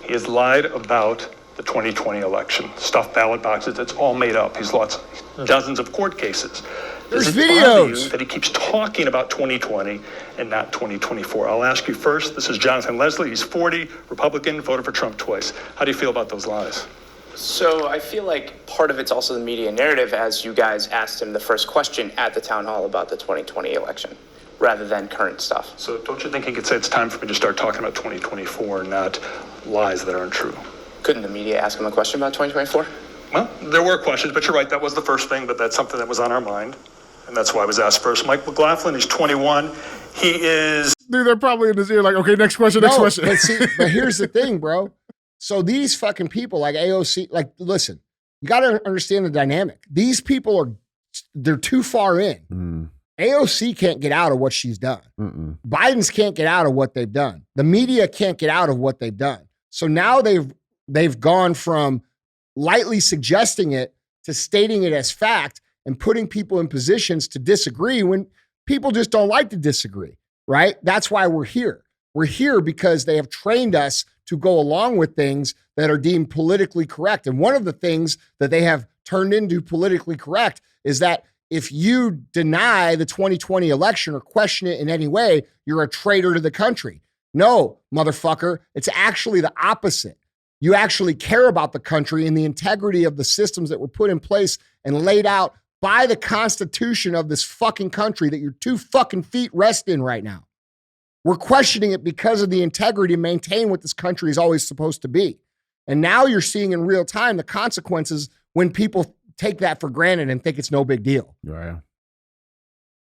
He has lied about the 2020 election. Stuffed ballot boxes, it's all made up. He's lost dozens of court cases. There's Does it videos bother you that he keeps talking about 2020 and not 2024. I'll ask you first. This is Jonathan Leslie. He's 40, Republican, voted for Trump twice. How do you feel about those lies? So I feel like part of it's also the media narrative, as you guys asked him the first question at the town hall about the 2020 election, rather than current stuff. So don't you think he could say it's time for me to start talking about 2024, not lies that aren't true? Couldn't the media ask him a question about 2024? Well, there were questions, but you're right. That was the first thing, but that's something that was on our mind. And that's why I was asked first. Mike McLaughlin, he's 21. He is... Dude, they're probably in his ear like, okay, next question. But here's the thing, bro. So these fucking people like AOC, like, listen, you got to understand the dynamic. These people they're too far in. AOC can't get out of what she's done. Biden's can't get out of what they've done. The media can't get out of what they've done. So now they've gone from lightly suggesting it to stating it as fact and putting people in positions to disagree when people just don't like to disagree, right? That's why we're here. We're here because they have trained us to go along with things that are deemed politically correct. And one of the things that they have turned into politically correct is that if you deny the 2020 election or question it in any way, you're a traitor to the country. No, motherfucker, it's actually the opposite. You actually care about the country and the integrity of the systems that were put in place and laid out by the Constitution of this fucking country that your 2 fucking feet rest in right now. We're questioning it because of the integrity to maintain what this country is always supposed to be. And now you're seeing in real time the consequences when people take that for granted and think it's no big deal. Right.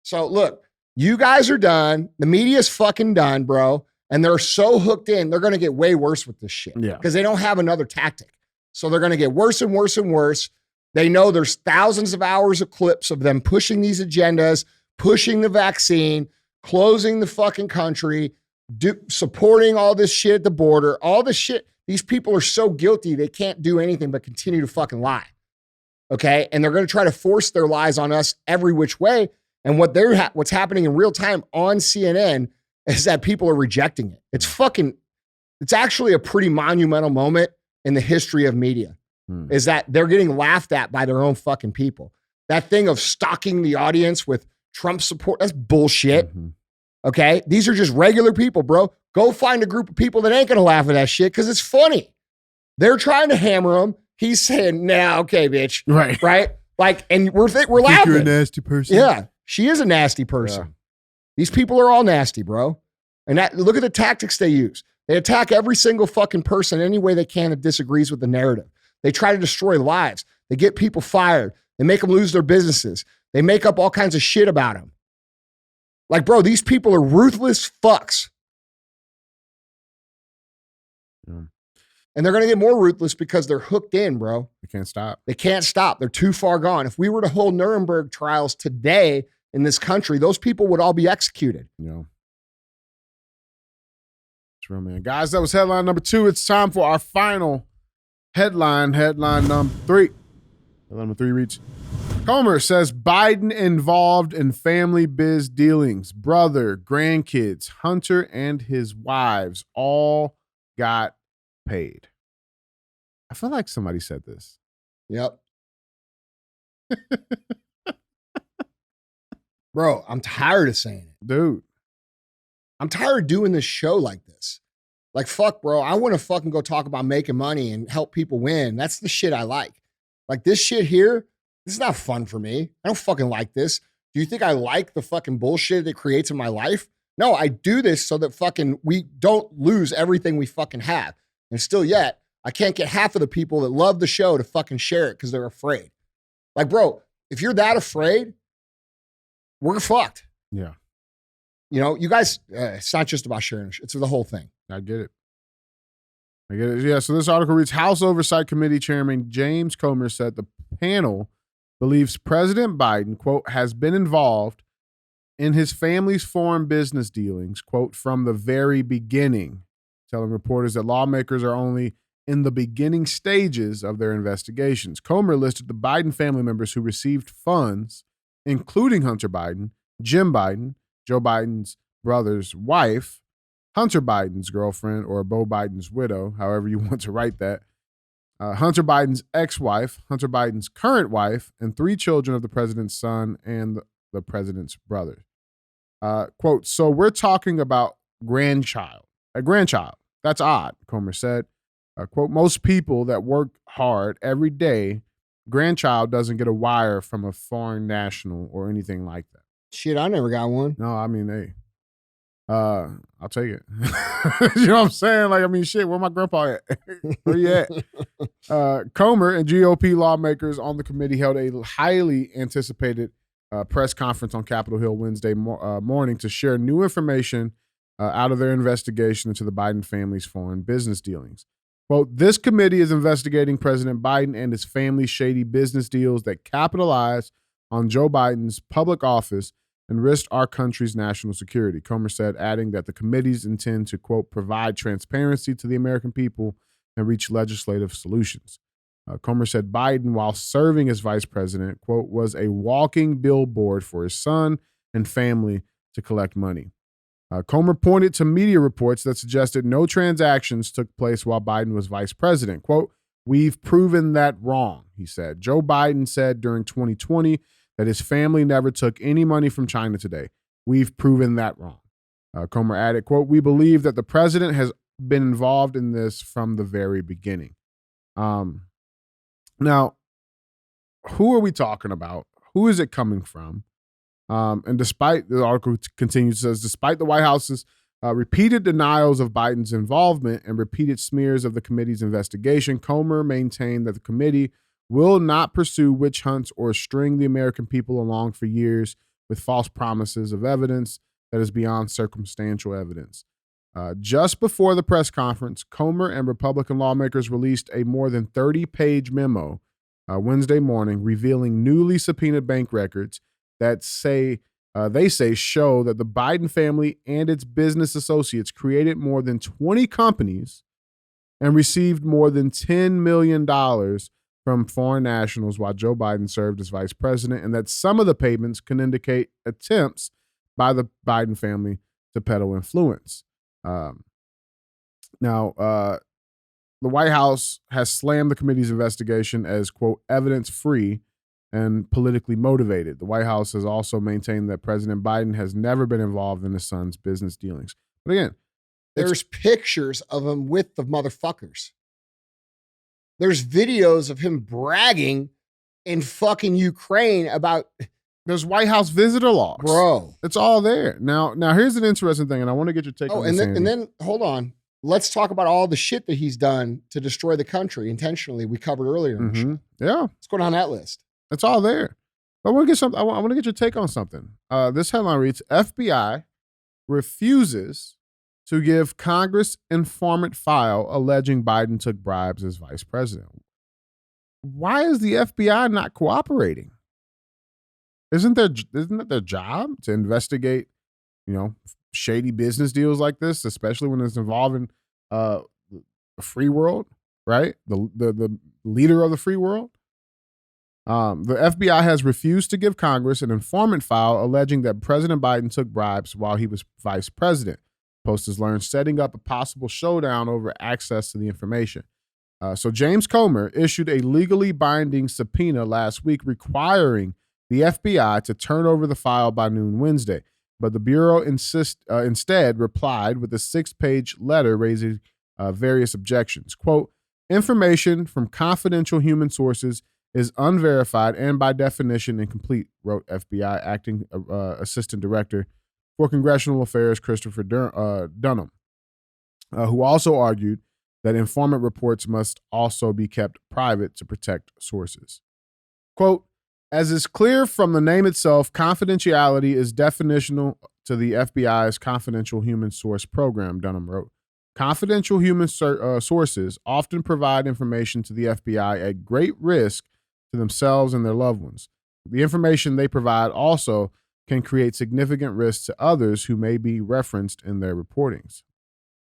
So look, you guys are done. The media's fucking done, bro. And they're so hooked in, they're going to get way worse with this shit. Yeah. Because they don't have another tactic. So they're going to get worse and worse and worse. They know there's thousands of hours of clips of them pushing these agendas, pushing the vaccine, closing the fucking country, supporting all this shit at the border, all this shit. These people are so guilty, they can't do anything but continue to fucking lie. Okay? And they're going to try to force their lies on us every which way. And what's happening in real time on CNN is that people are rejecting it. It's fucking, It's actually a pretty monumental moment in the history of media, is that they're getting laughed at by their own fucking people. That thing of stalking the audience with Trump support, that's bullshit. Okay? These are just regular people, bro. Go find a group of people that ain't going to laugh at that shit because it's funny. They're trying to hammer him. He's saying, nah, okay, bitch. Right? Like, and we're laughing. You're a nasty person. Yeah, she is a nasty person. Yeah. These people are all nasty, bro. And look at the tactics they use. They attack every single fucking person any way they can that disagrees with the narrative. They try to destroy lives. They get people fired. They make them lose their businesses. They make up all kinds of shit about them. Like, bro, these people are ruthless fucks. Yeah. And they're going to get more ruthless because they're hooked in, bro. They can't stop. They can't stop. They're too far gone. If we were to hold Nuremberg trials today in this country, those people would all be executed. Yeah. True, man. Guys, that was headline number 2. It's time for our final headline. Headline number 3. Headline number 3 reads, Comer says Biden involved in family biz dealings. Brother, grandkids, Hunter, and his wives all got paid. I feel like somebody said this. Yep. Bro, I'm tired of saying it. Dude. I'm tired of doing this show like this. Like, fuck, bro. I want to fucking go talk about making money and help people win. That's the shit I like. Like, this shit here, this is not fun for me. I don't fucking like this. Do you think I like the fucking bullshit it creates in my life? No, I do this so that fucking we don't lose everything we fucking have. And still yet, I can't get half of the people that love the show to fucking share it because they're afraid. Like, bro, if you're that afraid, we're fucked. Yeah. You know, you guys, it's not just about sharing. It's the whole thing. I get it. Yeah, so this article reads, House Oversight Committee Chairman James Comer said the panel believes President Biden, quote, has been involved in his family's foreign business dealings, quote, from the very beginning, telling reporters that lawmakers are only in the beginning stages of their investigations. Comer listed the Biden family members who received funds, including Hunter Biden, Jim Biden, Joe Biden's brother's wife, Hunter Biden's girlfriend, or Beau Biden's widow, however you want to write that, Hunter Biden's ex-wife, Hunter Biden's current wife, and 3 children of the president's son and the president's brother. Quote, so we're talking about a grandchild. That's odd, Comer said. Quote, most people that work hard every day, grandchild doesn't get a wire from a foreign national or anything like that. Shit, I never got one. No, I mean, hey, I'll take it. You know what I'm saying? Like, I mean, shit, where my grandpa at? Where you at? Comer and GOP lawmakers on the committee held a highly anticipated press conference on Capitol Hill Wednesday morning to share new information out of their investigation into the Biden family's foreign business dealings. Quote, this committee is investigating President Biden and his family's shady business deals that capitalize on Joe Biden's public office and risked our country's national security, Comer said, adding that the committees intend to, quote, provide transparency to the American people and reach legislative solutions. Comer said Biden, while serving as vice president, quote, was a walking billboard for his son and family to collect money. Comer pointed to media reports that suggested no transactions took place while Biden was vice president. Quote, we've proven that wrong, he said. Joe Biden said during 2020 that his family never took any money from China today. We've proven that wrong. Comer added, quote, we believe that the president has been involved in this from the very beginning. Now, who are we talking about? Who is it coming from? And despite, the article continues, says, despite the White House's repeated denials of Biden's involvement and repeated smears of the committee's investigation, Comer maintained that the committee will not pursue witch hunts or string the American people along for years with false promises of evidence that is beyond circumstantial evidence. Just before the press conference, Comer and Republican lawmakers released a more than 30-page memo Wednesday morning revealing newly subpoenaed bank records that they say show that the Biden family and its business associates created more than 20 companies and received more than $10 million from foreign nationals while Joe Biden served as vice president, and that some of the payments can indicate attempts by the Biden family to peddle influence. Now, the White House has slammed the committee's investigation as, quote, evidence-free and politically motivated. The White House has also maintained that President Biden has never been involved in his son's business dealings. But again, there's pictures of him with the motherfuckers. There's videos of him bragging in fucking Ukraine about... There's White House visitor logs. Bro. It's all there. Now here's an interesting thing, and I want to get your take on this, and then, hold on. Let's talk about all the shit that he's done to destroy the country intentionally. We covered earlier in the show. Yeah. Let's go down that list. It's all there. I want to get something. I want to get your take on something. This headline reads: FBI refuses to give Congress informant file alleging Biden took bribes as vice president. Why is the FBI not cooperating? Isn't that their job to investigate, shady business deals like this, especially when it's involving a free world, right? The leader of the free world. The FBI has refused to give Congress an informant file alleging that President Biden took bribes while he was vice president. Post has learned, setting up a possible showdown over access to the information. So James Comer issued a legally binding subpoena last week requiring the FBI to turn over the file by noon Wednesday. But the Bureau instead replied with a 6-page letter raising various objections. Quote, information from confidential human sources is unverified and by definition incomplete, wrote FBI Acting Assistant Director for Congressional Affairs Christopher Dunham, who also argued that informant reports must also be kept private to protect sources. Quote, as is clear from the name itself, confidentiality is definitional to the FBI's Confidential Human Source Program, Dunham wrote. Confidential human sources often provide information to the FBI at great risk to themselves and their loved ones. The information they provide also can create significant risks to others who may be referenced in their reportings.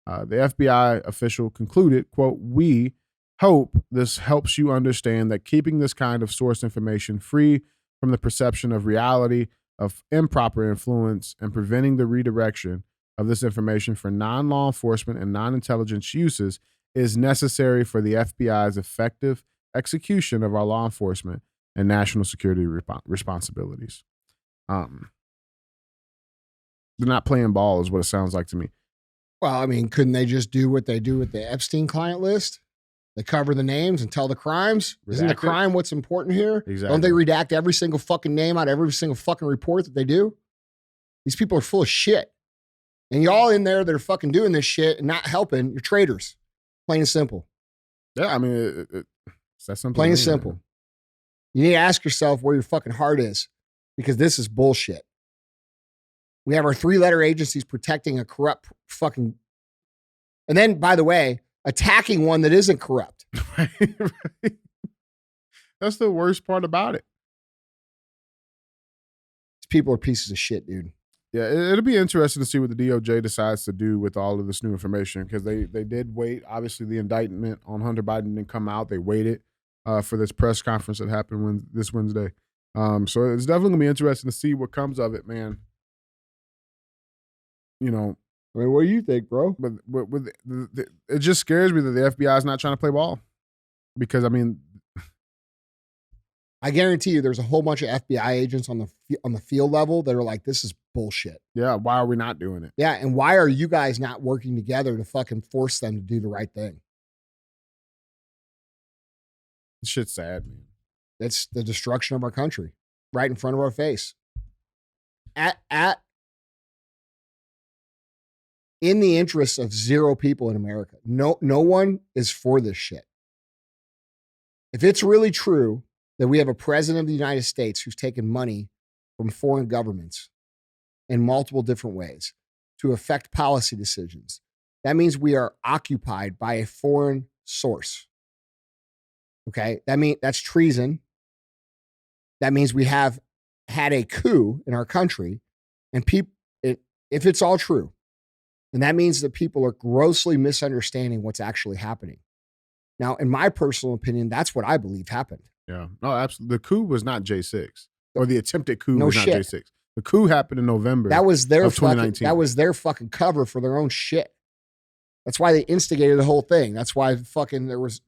The FBI official concluded, quote, we hope this helps you understand that keeping this kind of source information free from the perception of reality, of improper influence, and preventing the redirection of this information for non-law enforcement and non-intelligence uses is necessary for the FBI's effective execution of our law enforcement and national security responsibilities. They're not playing ball is what it sounds like to me. Well, I mean, couldn't they just do what they do with the Epstein client list? They cover the names and tell the crimes. Isn't the crime what's important here? Exactly. Don't they redact every single fucking name out of every single fucking report that they do? These people are full of shit. And y'all in there that are fucking doing this shit and not helping, you're traitors. Plain and simple. Yeah, I mean, it's that simple. Plain and simple. You need to ask yourself where your fucking heart is, because this is bullshit. We have our 3-letter agencies protecting a corrupt fucking... And then, by the way, attacking one that isn't corrupt. Right. That's the worst part about it. These people are pieces of shit, dude. Yeah, it'll be interesting to see what the DOJ decides to do with all of this new information, because they did wait. Obviously, the indictment on Hunter Biden didn't come out. They waited for this press conference that happened this Wednesday. So it's definitely going to be interesting to see what comes of it, man. I mean, what do you think, bro? But with it just scares me that the FBI is not trying to play ball, because I mean, I guarantee you, there's a whole bunch of FBI agents on the field level that are like, "This is bullshit." Yeah, why are we not doing it? Yeah, and why are you guys not working together to fucking force them to do the right thing? This shit's sad, man. It's the destruction of our country, right in front of our face. In the interests of 0 people in America. No one is for this shit. If it's really true that we have a president of the United States who's taken money from foreign governments in multiple different ways to affect policy decisions, that means we are occupied by a foreign source. Okay? That's treason. That means we have had a coup in our country, and if it's all true, and that means that people are grossly misunderstanding what's actually happening. Now, in my personal opinion, that's what I believe happened. Yeah. No, absolutely. The coup was not J6, or the attempted coup was shit. not J6. The coup happened in November. That was their of 2019. That was their fucking cover for their own shit. That's why they instigated the whole thing. That's why fucking there was,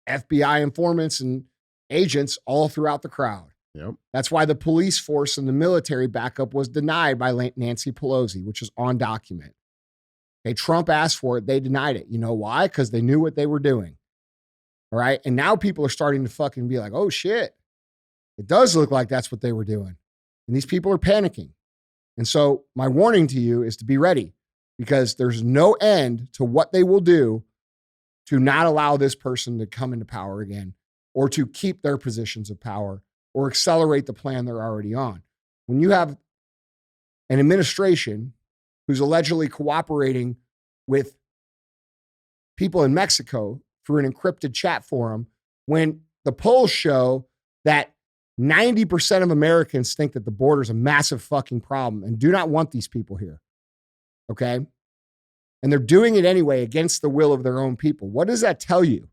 FBI informants and agents all throughout the crowd. Yep. That's why the police force and the military backup was denied by Nancy Pelosi, which is on document. Okay, Trump asked for it. They denied it. You know why? Because they knew what they were doing. All right. And now people are starting to fucking be like, oh shit, it does look like that's what they were doing. And these people are panicking. And so my warning to you is to be ready, because there's no end to what they will do to not allow this person to come into power again, or to keep their positions of power, or accelerate the plan they're already on. When you have an administration who's allegedly cooperating with people in Mexico through an encrypted chat forum, when the polls show that 90% of Americans think that the border is a massive fucking problem and do not want these people here. Okay? And they're doing it anyway against the will of their own people. What does that tell you?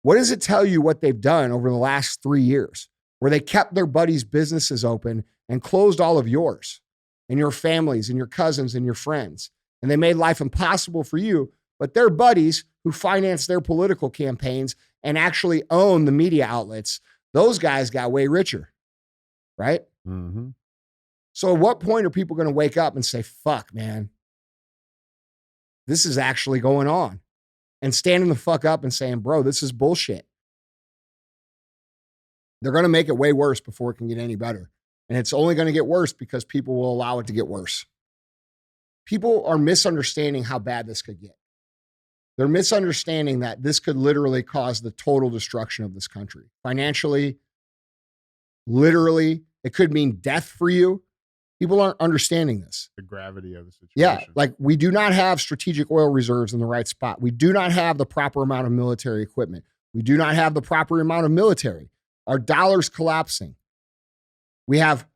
What does it tell you what they've done over the last 3 years, where they kept their buddies' businesses open and closed all of yours and your families and your cousins and your friends? And they made life impossible for you, but their buddies who finance their political campaigns and actually own the media outlets, those guys got way richer, right? Mm-hmm. So at what point are people going to wake up and say, fuck, man, this is actually going on? And standing the fuck up and saying, bro, this is bullshit. They're going to make it way worse before it can get any better. And it's only going to get worse because people will allow it to get worse. People are misunderstanding how bad this could get. They're misunderstanding that this could literally cause the total destruction of this country. Financially, literally, it could mean death for you. People aren't understanding this. The gravity of the situation. Yeah, like we do not have strategic oil reserves in the right spot. We do not have the proper amount of military equipment. We do not have the proper amount of military. Our dollar's collapsing. We have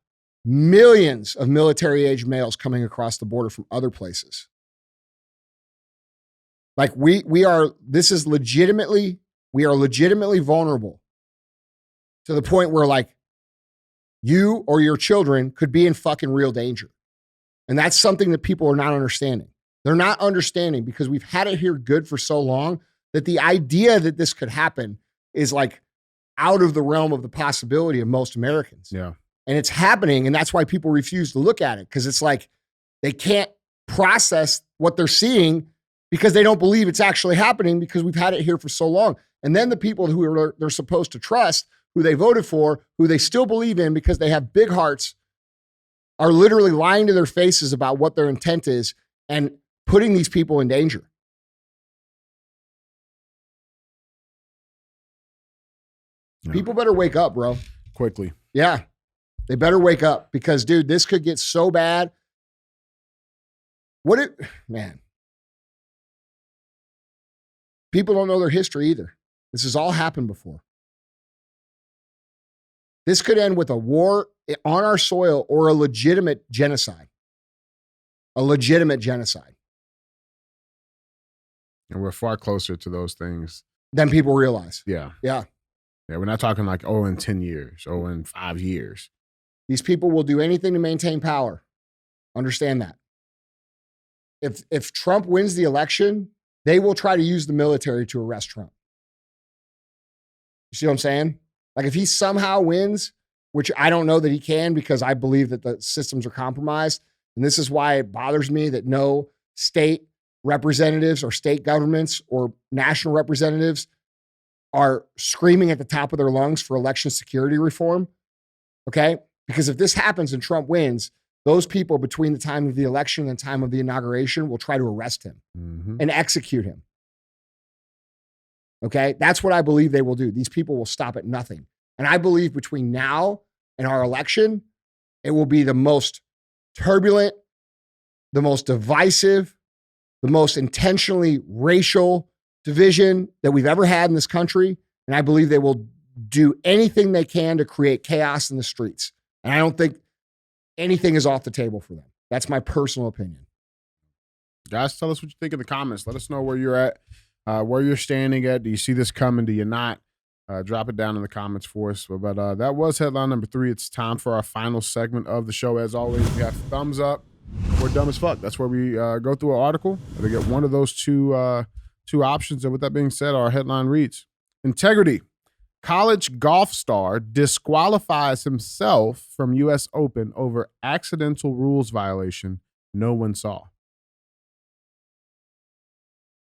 millions of military-age males coming across the border from other places. Like we are legitimately vulnerable to the point where like you or your children could be in fucking real danger. And that's something that people are not understanding. They're not understanding because we've had it here good for so long that the idea that this could happen is like out of the realm of the possibility of most Americans. Yeah. And it's happening. And that's why people refuse to look at it, because it's like they can't process what they're seeing because they don't believe it's actually happening, because we've had it here for so long. And then the people who they're supposed to trust, who they voted for, who they still believe in because they have big hearts, are literally lying to their faces about what their intent is and putting these people in danger. Yeah. People better wake up, bro. Quickly. Yeah. They better wake up, because, dude, this could get so bad. Man. People don't know their history either. This has all happened before. This could end with a war on our soil or a legitimate genocide. A legitimate genocide. And we're far closer to those things than people realize. Yeah. Yeah. Yeah, we're not talking like, in 10 years, in 5 years. These people will do anything to maintain power. Understand that. If Trump wins the election, they will try to use the military to arrest Trump. You see what I'm saying? Like if he somehow wins, which I don't know that he can, because I believe that the systems are compromised. And this is why it bothers me that no state representatives or state governments or national representatives are screaming at the top of their lungs for election security reform. Okay? Because if this happens and Trump wins, those people between the time of the election and the time of the inauguration will try to arrest him and execute him. Okay? That's what I believe they will do. These people will stop at nothing. And I believe between now and our election, it will be the most turbulent, the most divisive, the most intentionally racial division that we've ever had in this country. And I believe they will do anything they can to create chaos in the streets. And I don't think anything is off the table for them. That's my personal opinion. Guys, tell us what you think in the comments. Let us know where you're at, where you're standing at. Do you see this coming? Do you not? Drop it down in the comments for us. But that was headline number 3. It's time for our final segment of the show. As always, we have thumbs up, We're dumb as fuck. That's where we go through an article. They get one of those two options. And with that being said, our headline reads, Integrity. College golf star disqualifies himself from U.S. Open over accidental rules violation no one saw.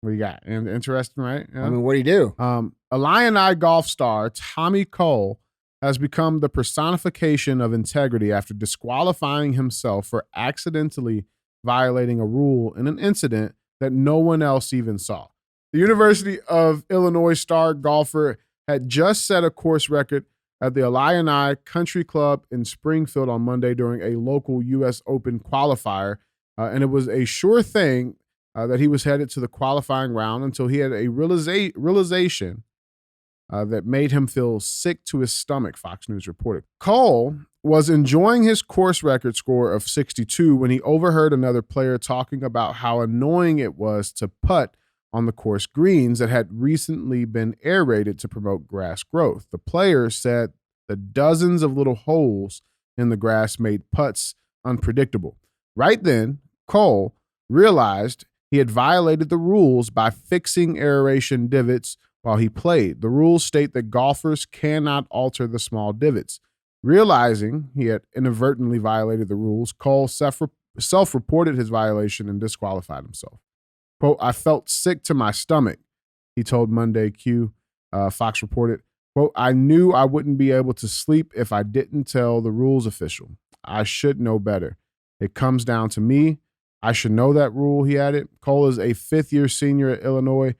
What do you got? Interesting, right? Yeah. I mean, what do you do? Illini golf star Tommy Cole has become the personification of integrity after disqualifying himself for accidentally violating a rule in an incident that no one else even saw. The University of Illinois star golfer had just set a course record at the Illini Country Club in Springfield on Monday during a local U.S. Open qualifier, and it was a sure thing that he was headed to the qualifying round until he had a realization that made him feel sick to his stomach, Fox News reported. Cole was enjoying his course record score of 62 when he overheard another player talking about how annoying it was to putt on the course greens that had recently been aerated to promote grass growth. The player said the dozens of little holes in the grass made putts unpredictable. Right then, Cole realized he had violated the rules by fixing aeration divots while he played. The rules state that golfers cannot alter the small divots. Realizing he had inadvertently violated the rules, Cole self-reported his violation and disqualified himself. Quote, I felt sick to my stomach, he told Monday Q. Fox reported. Quote, I knew I wouldn't be able to sleep if I didn't tell the rules official. I should know better. It comes down to me. I should know that rule, he added. Cole is a fifth-year senior at Illinois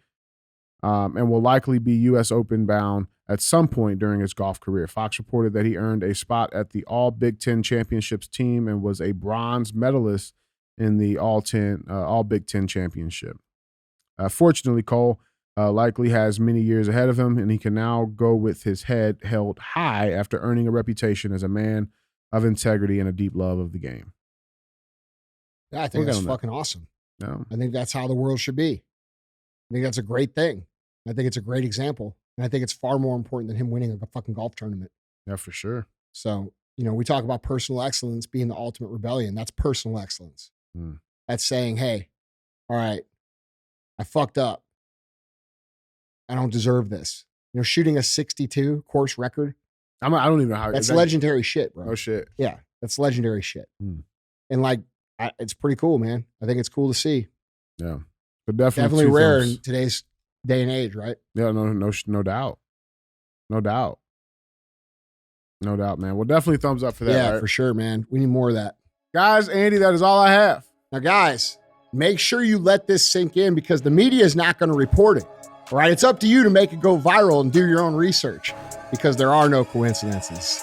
and will likely be U.S. Open bound at some point during his golf career. Fox reported that he earned a spot at the All Big Ten Championships team and was a bronze medalist in the All Big Ten Championship. Fortunately, Cole likely has many years ahead of him, and he can now go with his head held high after earning a reputation as a man of integrity and a deep love of the game. Yeah, I think that's fucking awesome. No. I think that's how the world should be. I think that's a great thing. I think it's a great example. And I think it's far more important than him winning a fucking golf tournament. Yeah, for sure. So, we talk about personal excellence being the ultimate rebellion. That's personal excellence. That's saying, hey, all right, I fucked up. I don't deserve this. Shooting a 62 course record. I don't even know how. That's legendary shit, bro. Oh, shit. Yeah, that's legendary shit. And it's pretty cool, man. I think it's cool to see. Yeah. But definitely rare in today's day and age, right? Yeah, no doubt. No doubt. No doubt, man. Well, definitely thumbs up for that. Yeah, right? for sure, man. We need more of that. Guys, Andy, that is all I have. Now, guys, make sure you let this sink in because the media is not going to report it. All right? It's up to you to make it go viral and do your own research because there are no coincidences.